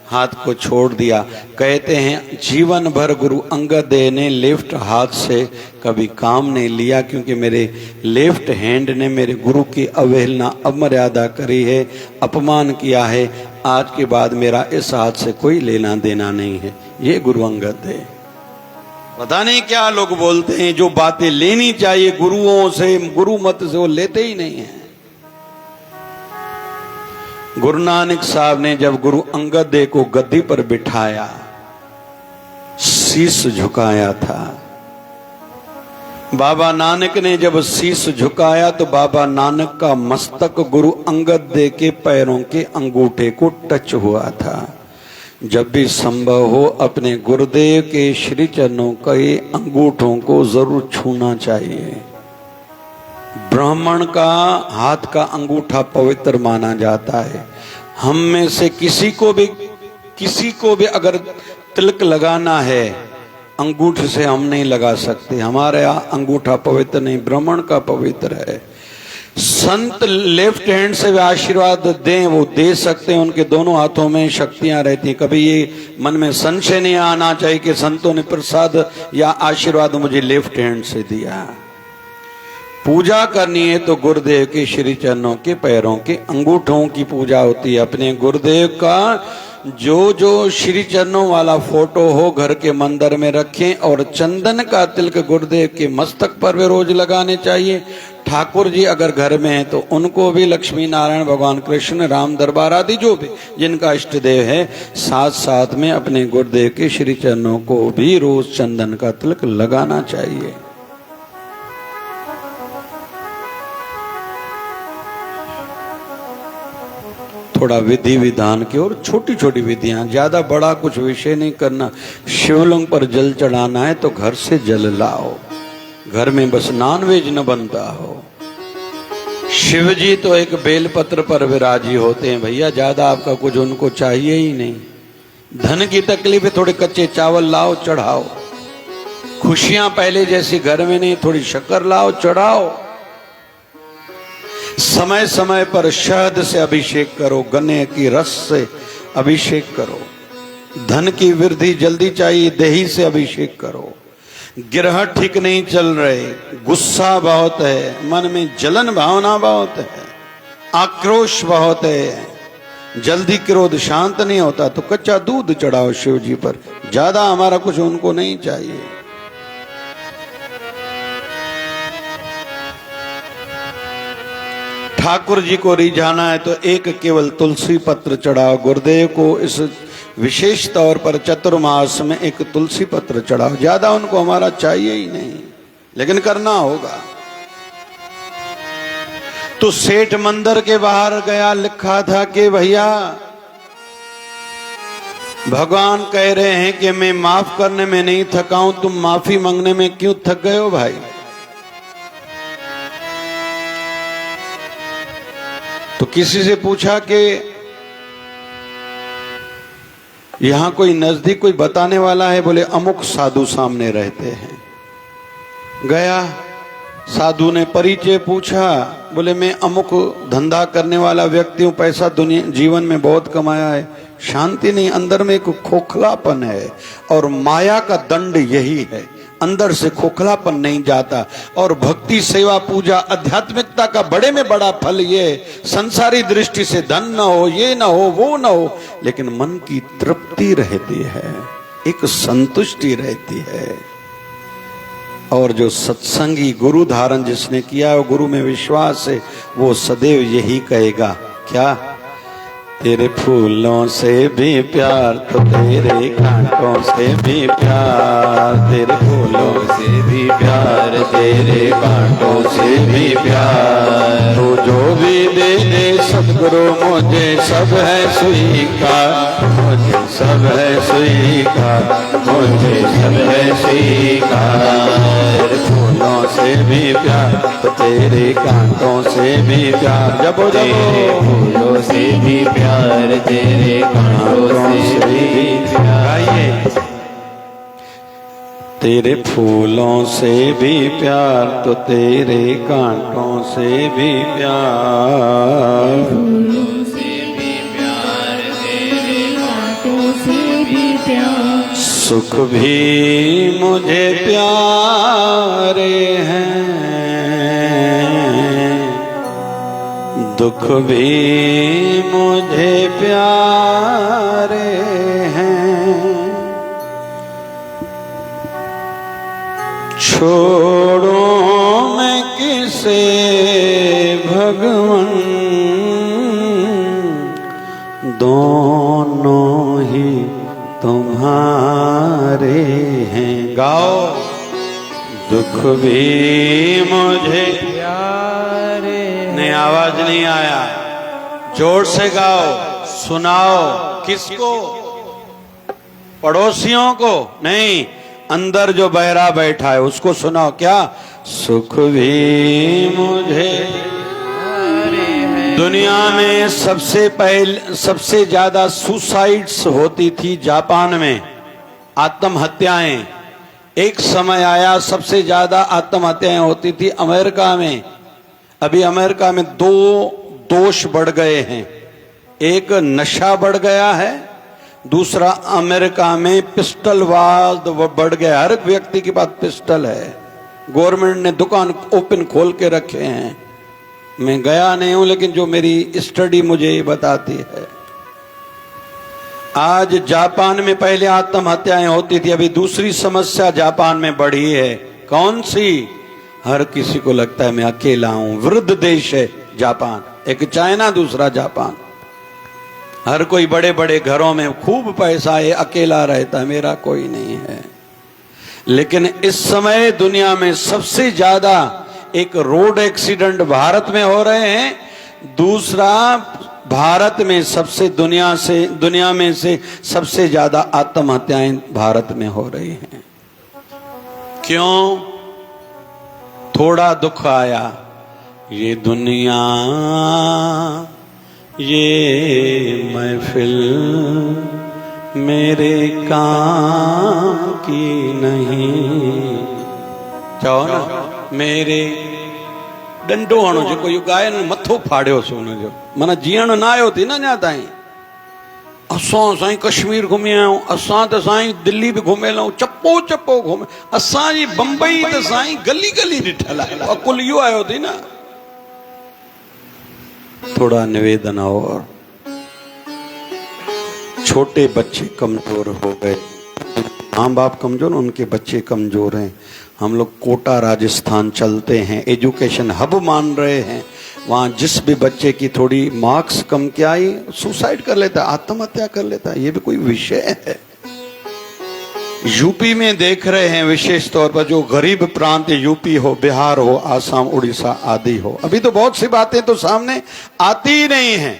S1: हाथ को छोड़ दिया। कहते हैं जीवन भर गुरु अंगद ने लेफ्ट हाथ से कभी काम नहीं लिया, क्योंकि मेरे लेफ्ट हैंड ने मेरे गुरु की अवहेलना, अमर्यादा करी है, अपमान किया है। आज के बाद मेरा इस हाथ से कोई लेना देना नहीं है। ये गुरु अंगद है। पता नहीं क्या लोग बोलते हैं, जो बातें लेनी चाहिए गुरुओं से, गुरु मत से, वो लेते ही नहीं है। गुरु नानक साहब ने जब गुरु अंगद देव को गद्दी पर बिठाया, शीश झुकाया था। बाबा नानक ने जब शीश झुकाया तो बाबा नानक का मस्तक गुरु अंगद देव के पैरों के अंगूठे को टच हुआ था। जब भी संभव हो अपने गुरुदेव के श्री चरणों के अंगूठों को जरूर छूना चाहिए। ब्राह्मण का हाथ का अंगूठा पवित्र माना जाता है। हम में से किसी को भी अगर तिलक लगाना है, अंगूठे से हम नहीं लगा सकते। हमारे यहाँ अंगूठा पवित्र नहीं, ब्राह्मण का पवित्र है। संत लेफ्ट हैंड से भी आशीर्वाद दें, वो दे सकते हैं, उनके दोनों हाथों में शक्तियां रहती हैं। कभी ये मन में संशय नहीं आना चाहिए कि संतों ने प्रसाद या आशीर्वाद मुझे लेफ्ट हैंड से दिया। पूजा करनी है तो गुरुदेव के श्री चरणों के पैरों के अंगूठों की पूजा होती है। अपने गुरुदेव का जो श्री चरणों वाला फोटो हो घर के मंदिर में रखें, और चंदन का तिलक गुरुदेव के मस्तक पर भी रोज लगाने चाहिए। ठाकुर जी अगर घर में है तो उनको भी, लक्ष्मी नारायण भगवान कृष्ण राम दरबार आदि जो भी जिनका इष्ट देव है, साथ साथ में अपने गुरुदेव के श्री चरणों को भी रोज चंदन का तिलक लगाना चाहिए। थोड़ा विधि विधान की और छोटी छोटी विधियां, ज्यादा बड़ा कुछ विषय नहीं करना। शिवलिंग पर जल चढ़ाना है तो घर से जल लाओ, घर में बस नॉनवेज न बनता हो। शिव जी तो एक बेलपत्र पर विराजी होते हैं भैया, ज्यादा आपका कुछ उनको चाहिए ही नहीं। धन की तकलीफ है, थोड़े कच्चे चावल लाओ चढ़ाओ। खुशियां पहले जैसी घर में नहीं, थोड़ी शक्कर लाओ चढ़ाओ। समय समय पर शहद से अभिषेक करो, गन्ने की रस से अभिषेक करो। धन की वृद्धि जल्दी चाहिए, दही से अभिषेक करो। गिरह ठीक नहीं चल रहे, गुस्सा बहुत है, मन में जलन भावना बहुत है, आक्रोश बहुत है, जल्दी क्रोध शांत नहीं होता, तो कच्चा दूध चढ़ाओ शिव जी पर। ज्यादा हमारा कुछ उनको नहीं चाहिए। ठाकुर जी को रिझाना है तो एक केवल तुलसी पत्र चढ़ाओ। गुरुदेव को इस विशेष तौर पर चतुर्मास में एक तुलसी पत्र चढ़ाओ। ज्यादा उनको हमारा चाहिए ही नहीं, लेकिन करना होगा। तो सेठ मंदिर के बाहर गया, लिखा था कि भैया भगवान कह रहे हैं कि मैं माफ करने में नहीं थका हूं, तुम माफी मांगने में क्यों थक गए हो भाई। तो किसी से पूछा कि यहां कोई नजदीक कोई बताने वाला है, बोले अमुक साधु सामने रहते हैं। गया, साधु ने परिचय पूछा, बोले मैं अमुक धंधा करने वाला व्यक्ति हूं, पैसा दुनिया जीवन में बहुत कमाया है, शांति नहीं, अंदर में एक खोखलापन है और माया का दंड यही है, अंदर से खोखलापन नहीं जाता। और भक्ति सेवा पूजा आध्यात्मिकता का बड़े में बड़ा फल ये, संसारी दृष्टि से धन न हो, ये न हो, वो न हो, लेकिन मन की तृप्ति रहती है, एक संतुष्टि रहती है। और जो सत्संगी गुरु धारण जिसने किया है, गुरु में विश्वास है, वो सदैव यही कहेगा, क्या? तेरे फूलों से भी प्यार तो तेरे कांटों से भी प्यार, तेरे फूलों से भी प्यार, तेरे कांटों से भी प्यार। तो जो भी दे दे सद्गुरु मुझे सब है स्वीकार, मुझे सब है स्वीकार, मुझे सब है स्वीकार। फूलों से भी प्यार तो तेरे कांटों से भी प्यार, जबो जबो फूलों से भी प्यार, तेरे कांटों से भी प्यार। तेरे फूलों से भी प्यार तो तेरे कांटों से भी प्यार,
S3: फूलों से भी प्यार, तेरे कांटों से भी प्यार।
S1: सुख भी मुझे प्यारे हैं, दुख भी मुझे प्यारे हैं। छोड़ो मैं किसे भगवन, दोनों ही तुम्हारे हैं। गाओ, दुख भी मुझे प्यारे। नहीं, आवाज नहीं आया, जोर से गाओ, सुनाओ। किसको? पड़ोसियों को नहीं, अंदर जो बहरा बैठा है उसको सुनाओ। क्या? सुख भी मुझे। दुनिया में सबसे ज्यादा सुसाइड्स होती थी जापान में, आत्महत्याएं। एक समय आया सबसे ज्यादा आत्महत्याएं होती थी अमेरिका में। अभी अमेरिका में 2 दोष बढ़ गए हैं, एक नशा बढ़ गया है, दूसरा अमेरिका में पिस्टलवाद बढ़ गया। हर एक व्यक्ति के पास पिस्टल है, गवर्नमेंट ने दुकान ओपन खोल के रखे हैं। मैं गया नहीं हूं, लेकिन जो मेरी स्टडी मुझे ये बताती है। आज जापान में पहले आत्महत्याएं होती थी, अभी दूसरी समस्या जापान में बढ़ी है। कौन सी? हर किसी को लगता है मैं अकेला हूं। वृद्ध देश है जापान, एक चाइना, दूसरा जापान। हर कोई बड़े बड़े घरों में खूब पैसा है, अकेला रहता है, मेरा कोई नहीं है। लेकिन इस समय दुनिया में सबसे ज्यादा एक रोड एक्सीडेंट भारत में हो रहे हैं, दूसरा भारत में दुनिया में से सबसे ज्यादा आत्महत्याएं भारत में हो रही हैं। क्यों? थोड़ा दुख आया, ये दुनिया, ये महफिल मेरे काम की नहीं। चाहो ना मेरे डंडो हणो जो कोई गाय ने मथो फाड़ियो सो उन जो माना जीअण न आयो थी ना ञा ताईं। असां साईं कश्मीर घुमी आया आहियूं, असां त साईं दिल्ली बि घुमियल आहियूं, चपो चपो घुमे। असांजी बम्बई त साईं गली गली ॾिठल आहे, कुल इहो आयो थी ना। थोड़ा निवेदन और, छोटे बच्चे कमजोर हो गए, माँ बाप कमजोर, उनके बच्चे कमजोर हैं। हम लोग कोटा राजस्थान चलते हैं, एजुकेशन हब मान रहे हैं। वहाँ जिस भी बच्चे की थोड़ी मार्क्स कम क्या आई, सुसाइड कर लेता है, आत्महत्या कर लेता है। ये भी कोई विषय है? यूपी में देख रहे हैं, विशेष तौर पर जो गरीब प्रांत, यूपी हो, बिहार हो, आसाम, उड़ीसा आदि हो। अभी तो बहुत सी बातें तो सामने आती ही नहीं है।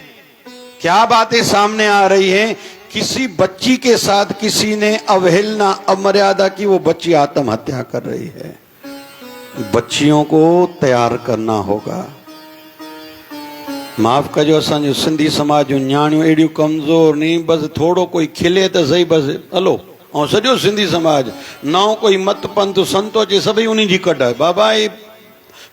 S1: क्या बातें सामने आ रही हैं? किसी बच्ची के साथ किसी ने अवहेलना, अमर्यादा की, वो बच्ची आत्महत्या कर रही है। बच्चियों को तैयार करना होगा। माफ़ कजो, असांजो सिंधी समाज जूं न्याणियूं एॾियूं कमज़ोर नी, बसि थोरो कोई खिले त सही, बसि हलो। ऐं सॼो सिंधी समाज नओं कोई मत पंथ संतो अचे सभई उन जी कढ। बाबा ई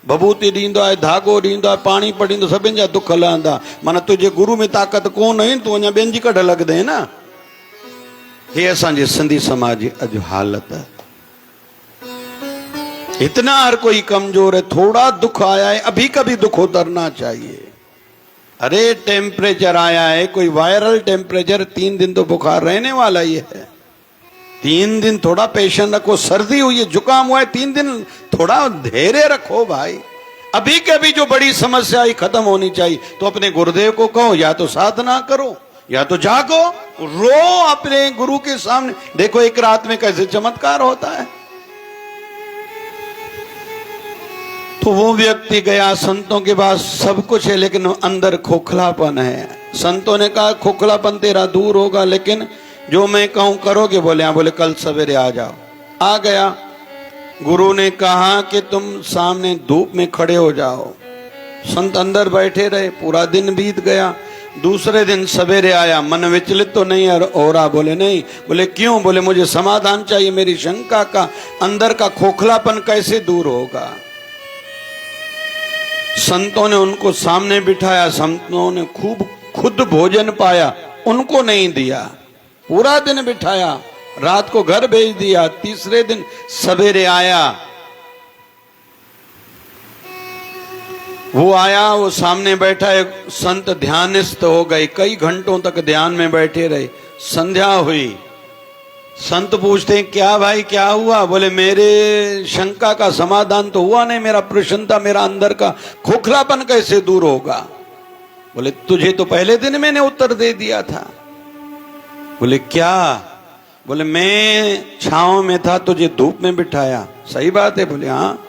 S1: भभूति ॾींदो आहे, धाॻो ॾींदो आहे, पाणी पढ़ींदो, सभिनि जा दुख हलंदा। माना तुंहिंजे गुरू में ताक़त कोन हुई, तूं अञा ॿियनि जी कढ लॻंदे न। हे असांजे सिंधी समाज जी अॼु हालत है। इतना हर कोई कमजोर है, थोड़ा दुख आया है अभी कभी दुख उतरना चाहिए। अरे टेम्परेचर आया है, कोई वायरल टेम्परेचर, 3 दिन तो बुखार रहने वाला ही है। 3 दिन थोड़ा पेशेंस रखो। सर्दी हुई है, जुकाम हुआ है, 3 दिन थोड़ा धैर्य रखो भाई। अभी के अभी जो बड़ी समस्या ही खत्म होनी चाहिए। तो अपने गुरुदेव को कहो, या तो साधना करो या तो जागो, रो अपने गुरु के सामने। देखो एक रात में कैसे चमत्कार होता है। तो वो व्यक्ति गया संतों के पास, सब कुछ है लेकिन अंदर खोखलापन है। संतों ने कहा खोखलापन तेरा दूर होगा, लेकिन जो मैं कहूं करोगे? बोले हाँ। बोले कल सवेरे आ जाओ। आ गया। गुरु ने कहा कि तुम सामने धूप में खड़े हो जाओ। संत अंदर बैठे रहे, पूरा दिन बीत गया। दूसरे दिन सवेरे आया, मन विचलित तो नहीं हो रहा? बोले नहीं। बोले क्यों? बोले मुझे समाधान चाहिए, मेरी शंका का अंदर का खोखलापन कैसे दूर होगा। संतों ने उनको सामने बिठाया, संतों ने खूब खुद भोजन पाया, उनको नहीं दिया। पूरा दिन बिठाया, रात को घर भेज दिया। तीसरे दिन सवेरे आया, वो आया, वो सामने बैठा। एक संत ध्यानस्थ हो गए, कई घंटों तक ध्यान में बैठे रहे। संध्या हुई, संत पूछते हैं क्या भाई क्या हुआ? बोले मेरे शंका का समाधान तो हुआ नहीं, मेरा प्रश्न था मेरा अंदर का खोखलापन कैसे दूर होगा। बोले तुझे तो पहले दिन मैंने उत्तर दे दिया था। बोले क्या? बोले मैं छांव में था, तुझे धूप में बिठाया। सही बात है। बोले हाँ।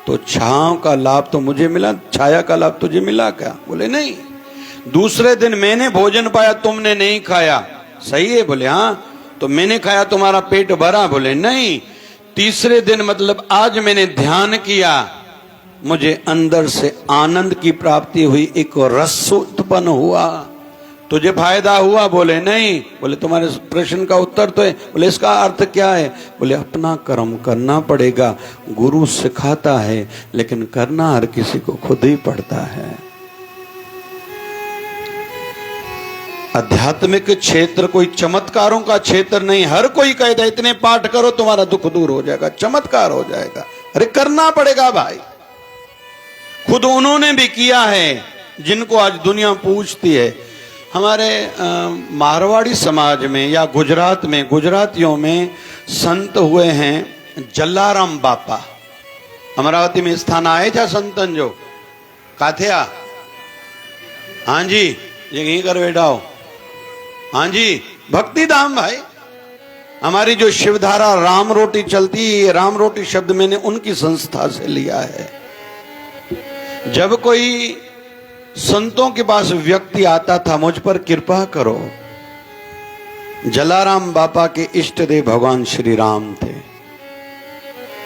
S1: तो छांव का लाभ तो मुझे मिला, छाया का लाभ तुझे मिला क्या? बोले नहीं। दूसरे दिन मैंने भोजन पाया, तुमने नहीं खाया। सही है। बोले हाँ। तो मैंने खाया, तुम्हारा पेट भरा? बोले नहीं। तीसरे दिन मतलब आज मैंने ध्यान किया, मुझे अंदर से आनंद की प्राप्ति हुई, एक रस उत्पन्न हुआ। तुझे फायदा हुआ? बोले नहीं। बोले तुम्हारे प्रश्न का उत्तर तो है। बोले इसका अर्थ क्या है? बोले अपना कर्म करना पड़ेगा। गुरु सिखाता है लेकिन करना हर किसी को खुद ही पड़ता है। आध्यात्मिक क्षेत्र कोई चमत्कारों का क्षेत्र नहीं। हर कोई कहता है इतने पाठ करो तुम्हारा दुख दूर हो जाएगा, चमत्कार हो जाएगा। अरे करना पड़ेगा भाई। खुद उन्होंने भी किया है जिनको आज दुनिया पूछती है। हमारे मारवाड़ी समाज में या गुजरात में, गुजरातियों में संत हुए हैं जलाराम बापा। अमरावती में स्थान आए छा संतन जो? काथे आ? हाँ जी, यहीं कर बैठा हो। हाँ जी, भक्ति धाम भाई। हमारी जो शिवधारा राम रोटी चलती है, राम रोटी शब्द मैंने उनकी संस्था से लिया है। जब कोई संतों के पास व्यक्ति आता था, मुझ पर कृपा करो। जलाराम बापा के इष्ट देव भगवान श्री राम थे।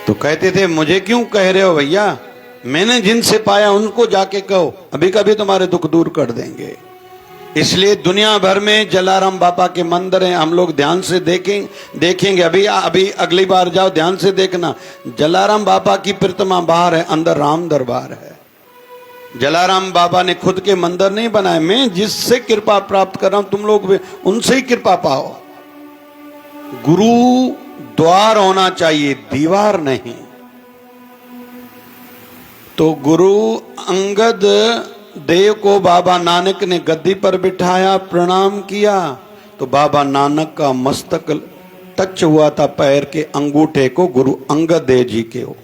S1: तो कहते थे मुझे क्यों कह रहे हो भैया, मैंने जिनसे पाया उनको जाके कहो, अभी कभी तुम्हारे दुख दूर कर देंगे। इसलिए दुनिया भर में जलाराम बापा के मंदिर हैं। हम लोग ध्यान से देखेंगे। अभी अगली बार जाओ ध्यान से देखना, जलाराम बापा की प्रतिमा बाहर है, अंदर राम दरबार है। जलाराम बाबा ने खुद के मंदिर नहीं बनाए। मैं जिससे कृपा प्राप्त कर रहा हूं, तुम लोग भी उनसे ही कृपा पाओ। गुरु द्वार होना चाहिए, दीवार नहीं। तो गुरु अंगद देव को बाबा नानक ने गद्दी पर बिठाया, प्रणाम किया तो बाबा नानक का मस्तक टच हुआ था पैर के अंगूठे को, गुरु अंगद देव जी के हो।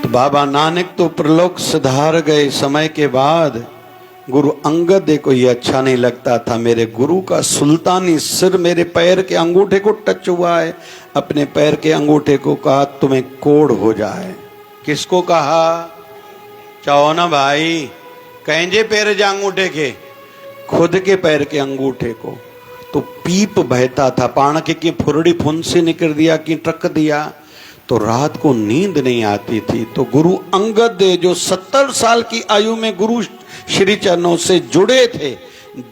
S1: तो बाबा नानक तो प्रलोक सिधार गए। समय के बाद गुरु अंगद देव को ये अच्छा नहीं लगता था, मेरे गुरु का सुल्तानी सिर मेरे पैर के अंगूठे को टच हुआ है। अपने पैर के अंगूठे को कहा तुम्हें कोढ़ हो जाए। किसको कहा? चाहो ना भाई, कंहिंजे पैर जे अंगूठे के? खुद के पैर के अंगूठे को। तो पीप बहता था, पाण के फुरड़ी फुंसी निकल दिया कि ट्रक दिया। तो रात को नींद नहीं आती थी। तो गुरु अंगद जो 70 साल की आयु में गुरु श्री चरणों से जुड़े थे,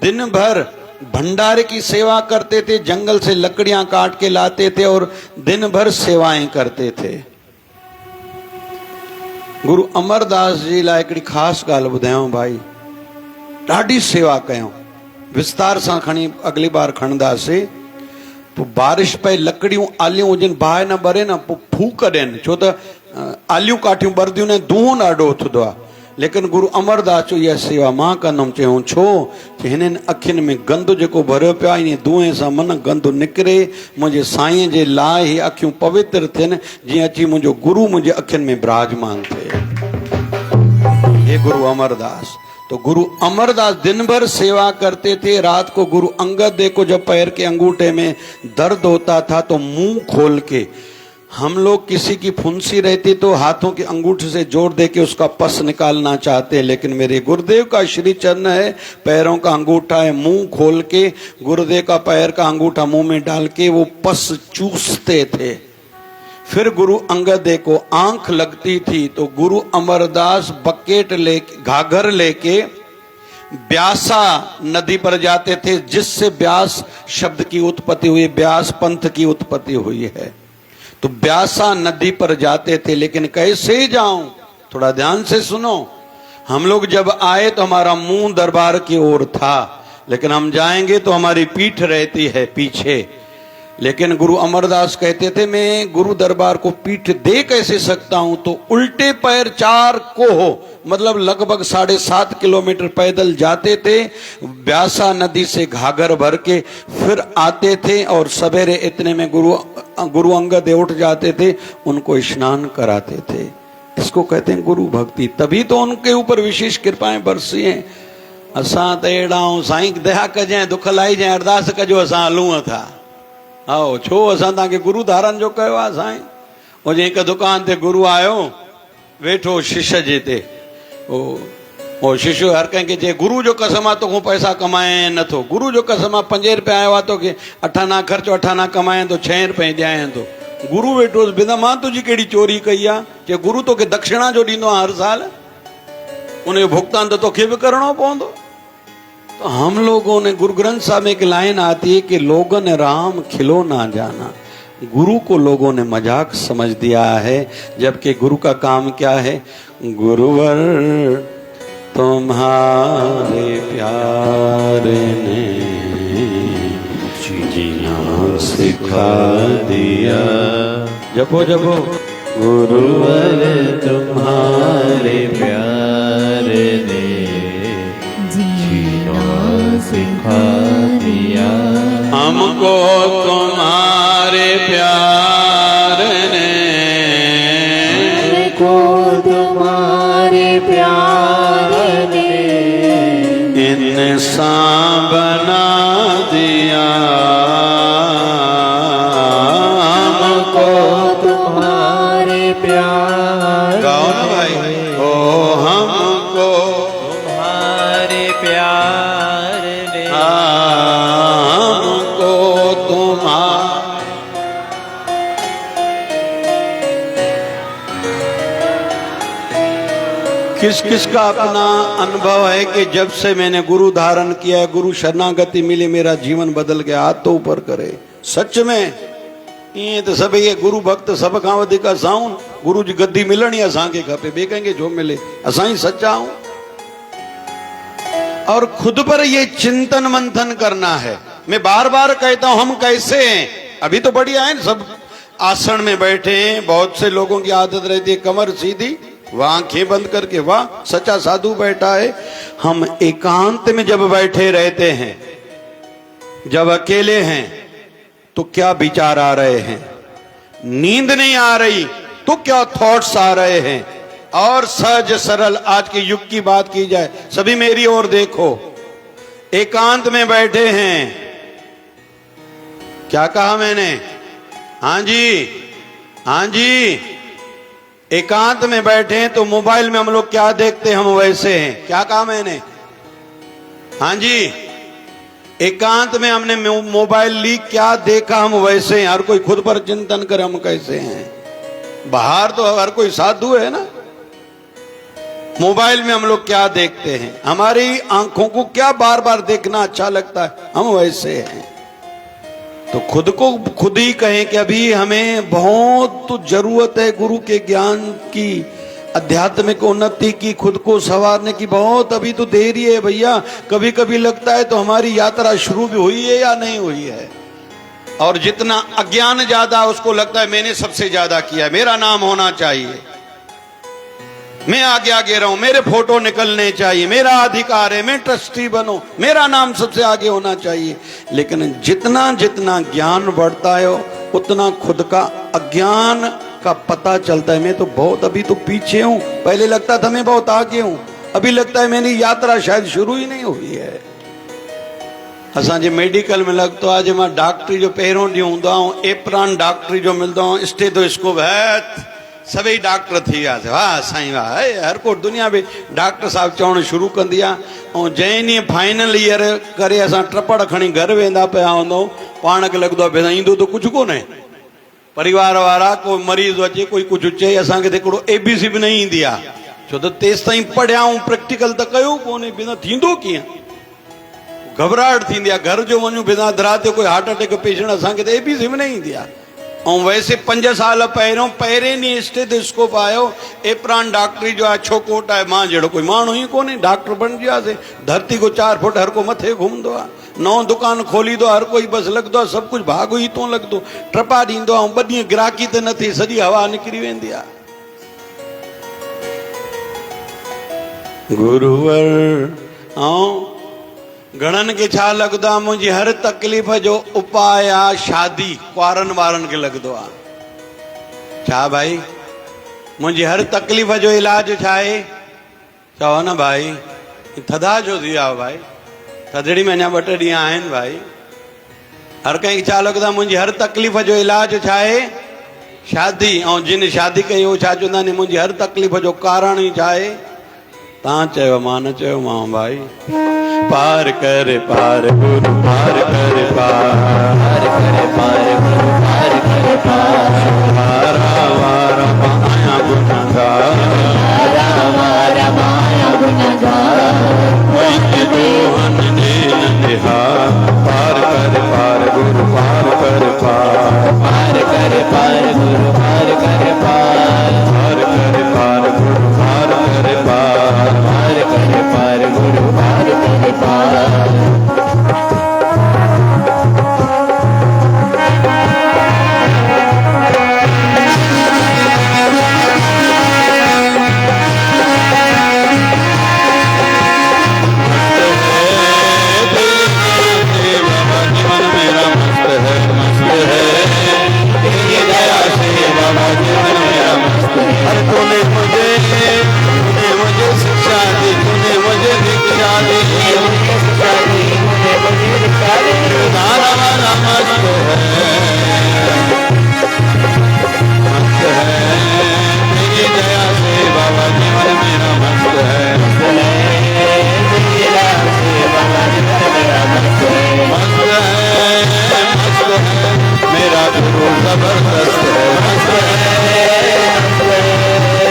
S1: दिन भर भंडारे की सेवा करते थे, जंगल से लकड़ियां काट के लाते थे और दिन भर सेवाएं करते थे। गुरु अमरदास जी ला हिकिड़ी ख़ासि ॻाल्हि ॿुधायांव भाई, ॾाढी सेवा कयूं, विस्तार सां खणी अगली बार खणंदासीं। पोइ बारिश पए, लकड़ियूं आलियूं हुजनि, बाहि न ॿरे न, पोइ फूक ॾियनि, छो त आलियूं काठियूं ॿरदियूं न, धुओं ॾाढो उथंदो आहे। लेकिन गुरु अमरदास जो इहा सेवा मां कंदुमि। चयूं छो? कि हिननि अखियुनि में गंद जेको भरियो पियो आहे, इन धुएं सां मन गंद निकिरे, मुंहिंजे साईं जे लाइ इहे अखियूं पवित्र थियनि, जीअं अची मुंहिंजो गुरु मुंहिंजे अखियुनि में विराजमान थिए। हे गुरु अमरदास। तो गुरु अमरदास दिन भर सेवा करते थे। रात को गुरु अंगद को जब पैर के अंगूठे में दर्द होता था तो मुंह खोल के, हम लोग किसी की फुंसी रहती तो हाथों के अंगूठे से जोड़ दे के उसका पस निकालना चाहते, लेकिन मेरे गुरुदेव का श्री चरण है, पैरों का अंगूठा है, मुंह खोल के गुरुदेव का पैर का अंगूठा मुंह में डाल के वो पस चूसते थे। फिर गुरु अंगद को आंख लगती थी तो गुरु अमरदास बकेट लेके, घाघर लेके ब्यासा नदी पर जाते थे, जिससे ब्यास शब्द की उत्पत्ति हुई, ब्यास पंथ की उत्पत्ति हुई है। तो ब्यासा नदी पर जाते थे। लेकिन कैसे जाऊं? थोड़ा ध्यान से सुनो। हम लोग जब आए तो हमारा मुंह दरबार की ओर था, लेकिन हम जाएंगे तो हमारी पीठ रहती है पीछे। लेकिन गुरु अमरदास कहते थे, मैं गुरु दरबार को पीठ दे कैसे सकता हूं? तो उल्टे पैर 4 कोह, मतलब लगभग 7.5 किलोमीटर पैदल जाते थे, ब्यासा नदी से घाघर भर के फिर आते थे, और सवेरे इतने में गुरु अंगद उठ जाते थे, उनको स्नान कराते थे। इसको कहते हैं गुरु भक्ति। तभी तो उनके ऊपर विशेष कृपाएं बरसी हैं। असां त अहिड़ा साईं दया कजांइ, दुख लाई जाए, अरदास कजो, असां हलूं था। आओ छो असां तव्हांखे गुरु धारण जो कयो आहे साईं? वो जे हिकु दुकान ते गुरु आयो, वेठो शिष्य जे ते, ओ शिष्य हर कंहिंखे चए, गुरु जो कसम आहे तोखां पैसा कमाए नथो, गुरु जो कसम आहे 5 रुपया आयो आहे तोखे, 8 आना ख़र्चो, 8 आना कमाए तो 6 रुपए ॾियां थो। गुरु वेठो बिना, मां तुंहिंजी कहिड़ी चोरी कई आहे? कि गुरु तोखे दक्षिणा जो ॾींदो आहे हर साल, उनजो भुगतान तो तोखे भी करणो पवंदो। तो हम लोगों ने, गुरु ग्रंथ साहब में एक लाइन आती है कि लोगों ने राम खिलो ना जाना। गुरु को लोगों ने मजाक समझ दिया है, जबकि गुरु का काम क्या है? गुरुवर तुम्हारे प्यार ने जीना सिखा दिया। जपो जपो, गुरुवर तुम्हारे प्यार ने सिखा दिया, हमको तुम्हारे प्यार ने, हमको तुम्हारे प्यार ने इंसान बना दिया, हमको तुम्हारे प्यार। गाओ ना भाई, ओ हमको तुम्हारे प्यार ने, हमको तुम्हारे। किस किस का अपना अनुभव है कि जब से मैंने गुरु धारण किया है, गुरु शरणागति मिली, मेरा जीवन बदल गया? हाथ तो ऊपर करे। सच में ईअं त सभई गुरु भक्त सभ खां वधीक असां, गुरु जी गद्दी मिलणी असांखे खपे, ॿिए कंहिंखे छो मिले? असां ही सच्चा आहियूं। और खुद पर ये चिंतन मंथन करना है। मैं बार बार कहता हूं, हम कैसे हैं? अभी तो बढ़िया है, सब आसन में बैठे हैं। बहुत से लोगों की आदत रहती है कमर सीधी, वह आंखें बंद करके, वाह सच्चा साधु बैठा है। हम एकांत में जब बैठे रहते हैं, जब अकेले हैं, तो क्या विचार आ रहे हैं? नींद नहीं आ रही तो क्या थॉट्स आ रहे हैं? और सहज सरल आज के युग की बात की जाए, सभी मेरी ओर देखो। एकांत में बैठे हैं, क्या कहा मैंने? हाँ जी, हाँ जी। एकांत में बैठे हैं तो मोबाइल में हम लोग क्या देखते हैं, हम वैसे हैं। क्या कहा मैंने? हाँ जी। एकांत में हमने मोबाइल ली, क्या देखा, हम वैसे हैं। हर कोई खुद पर चिंतन करे, हम कैसे हैं। बाहर तो हर कोई साधु है ना। मोबाइल में हम लोग क्या देखते हैं, हमारी आंखों को क्या बार बार देखना अच्छा लगता है, हम वैसे हैं। तो खुद को खुद ही कहें कि अभी हमें बहुत तो जरूरत है गुरु के ज्ञान की, आध्यात्मिक उन्नति की, खुद को संवारने की बहुत अभी तो देरी है भैया। कभी कभी लगता है तो हमारी यात्रा शुरू भी हुई है या नहीं हुई है। और जितना अज्ञान ज्यादा उसको लगता है मैंने सबसे ज्यादा किया है, मेरा नाम होना चाहिए, मैं आगे आगे रहूं, मेरे फोटो निकलने चाहिए, मेरा अधिकार है, मैं ट्रस्टी बनूं, मेरा नाम सबसे आगे होना चाहिए। लेकिन जितना जितना ज्ञान बढ़ता है उतना खुद का अज्ञान का पता चलता है। मैं तो बहुत अभी तो पीछे हूं, पहले लगता था मैं बहुत आगे हूं, अभी लगता है मेरी यात्रा शायद शुरू ही नहीं हुई है। असांजे मेडिकल में लगतो आज मां डॉक्टरी जो पहिरों ॾींहुं हूंदो आहे, एप्रान डॉक्टरी जो मिलंदो आहे, स्टेथोस्कोप है, सभई डॉक्टर थी वियासीं। वाह साईं वाह, हर को दुनिया में डॉक्टर साहब चवणु शुरू कंदी आहे। ऐं जंहिं ॾींहुं फाइनल ईयर करे असां टपड़ खणी घर वेंदा पिया हूंदो, पाण खे लॻंदो आहे भई ईंदो त कुझु कोन्हे। परिवार वारा कोई मरीज़ अचे कोई कुझु चए, असांखे त हिकिड़ो ABC बि न ईंदी आहे, छो त तेसि ताईं पढ़िया ऐं प्रैक्टिकल त कयो कोन्हे, बिना थींदो कीअं, घबराहट थींदी आहे। घर जो वञूं बिना दरा ते कोई हार्ट अटैक पेशेंट, असांखे त ABC बि न ईंदी आहे। ऐं वैसे 5 साल पहिरियों पहिरें ॾींहुं स्टेथोस्कोप आयो, एप्रान डॉक्टरी जो आहे, छो कोट आहे, मां जहिड़ो कोई माण्हू ई कोन्हे, डॉक्टर बणिजी वियासीं। धरती को 4 फुट हर को मथे घुमंदो आहे, नओं दुकान खोली दो, हर कोई बसि लॻंदो आहे सभु कुझु भाॻ ई तो लॻंदो, टपा ॾींदो आहे, ऐं 2 ॾींहं ग्राहकी त न थी, सॼी हवा निकिरी वेंदी आहे। गुरुवर ऐं घणनि खे छा लॻंदो आहे, मुंहिंजी हर तकलीफ़ जो उपाय आहे शादी, कुंवारनि वारनि खे लॻंदो आहे छा भाई मुंहिंजी हर तकलीफ़ जो इलाज छा आहे, चओ न भाई, थधा छो थी विया भाई, थधिड़ी में अञा 2 ॾींहं आहिनि भाई। हर कंहिंखे छा लॻंदो आहे मुंहिंजी हर तकलीफ़ जो इलाज छा आहे, शादी। ऐं जिन शादी कई हो छा चवंदा आहिनि, मुंहिंजी हर तकलीफ़ जो कारण ई छा आहे, तव्हां चयो मां न चयो मां भाई। पार करे पार गुरु पार करे पार करे पार गुरु पार करे पार, वारा वारा माया गुनहगार, वारा वारा माया गुनहगार, कोई दोहन ने निहार। पार करे पार गुरु पार करे पार, पार करे पार गुरु पार करे पार, पार करे पार गुरु पार करे पार, पार करे पार गुरु पार करे पार। मेरा गुरु जबरदस्त है,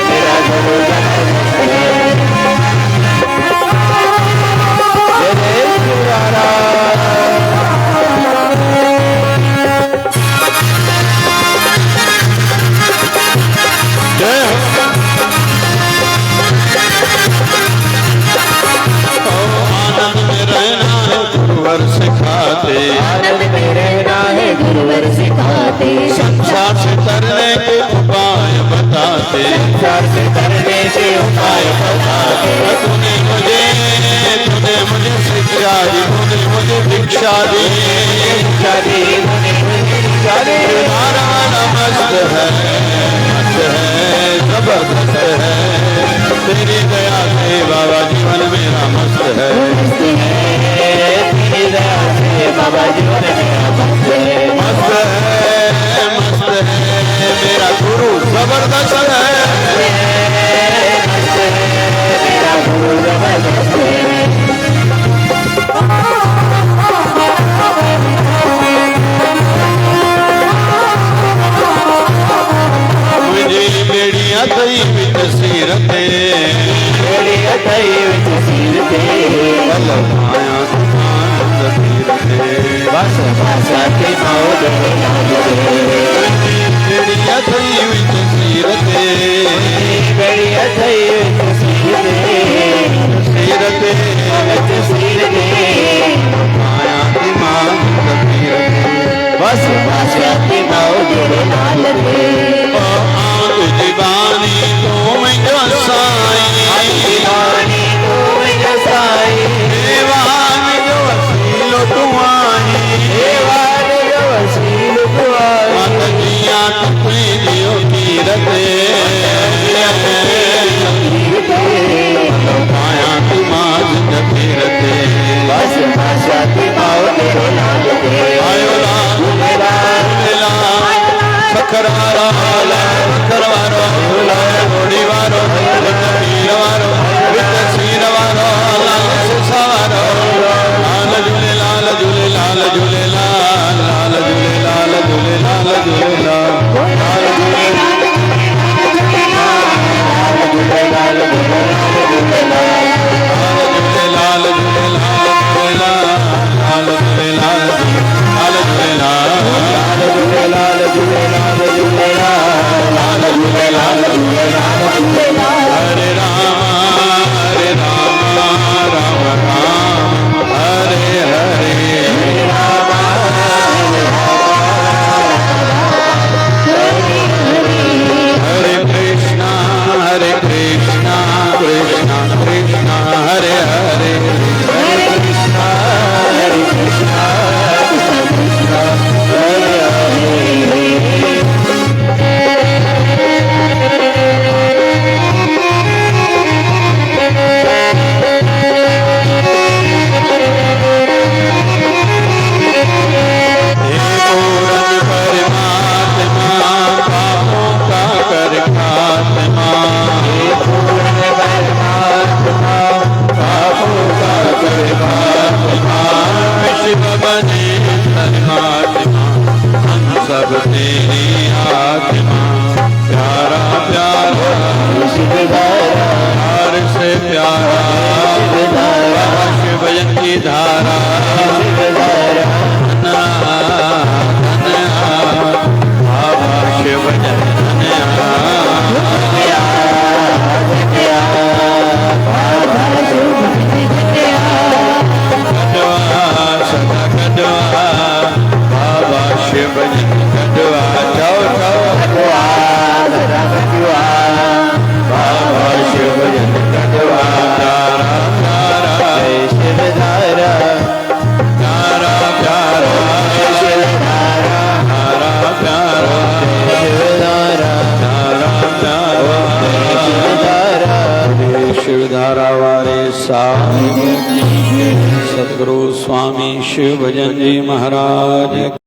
S1: मेरा गुरु जबरदस्त है। आनंद में रहना है गुरुवर सिखाते, आनंद में रहना है गुरुवर सिखाते, संसार से तरने के उपाय बताते, संसार से तरने के उपाय बताते। तूने मुझे शिक्षा दी, तूने मुझे दीक्षा दी, शिक्षा दी, तूने मुझे दीक्षा दी। तुम्हारा मस्त है, मस्त है, जबरदस्त है, तेरी दया से बाबा जीवन मेरा मस्त है, तेरी दया से बाबा जीवन मेरा मस्त है, मस्त है, मस्त है, मेरा गुरु जबरदस्त है, मस्त है, मेरा गुरु जबरदस्त है। मुझे बेड़िया थई विच सिर ते सिर ते माया दी मांग कबीर
S3: बस बासुती माओ झूलेलाल दे
S1: आंख दीवानी तू मुंहिंजो साईं
S3: दीवानी तू मुंहिंजो साईं
S1: देवान जो वसीलो तू आहीं
S3: देवान जो वसीलो तू आहीं
S1: मत जियां टुकड़ी दियो पीर ते माया दी मांग कबीर ते
S3: बस बासुती माओ झूलेलाल दे
S1: आयो लाल सखरवारो सखरवारो घोड़ी वारो पीर वारो सीर वारो लाल सुसावारो लाल झूलेलाल झूलेलाल झूलेलाल लाल झूलेलाल झूलेलाल झूलेलाल झूलेलाल हरे राम राम राम हरे हरे हरे कृष्णा कृष्णा कृष्णा हरे हरे सब तेरी आत्मा प्यारा प्यारा प्यार से प्यारा शिव भजन की धारा बाबा शिव भजन सदा कटवा बाबा शिव भजन कटवा जाओ बाबा शिव भजन कटवा प्यारा प्यारा शिव धारा प्यारा प्यारा शिव धारा प्यारा शिव धारा प्यारा प्यारा शिव धारा वाले साईं सद्गुरु स्वामी शिव भजन जी महाराज।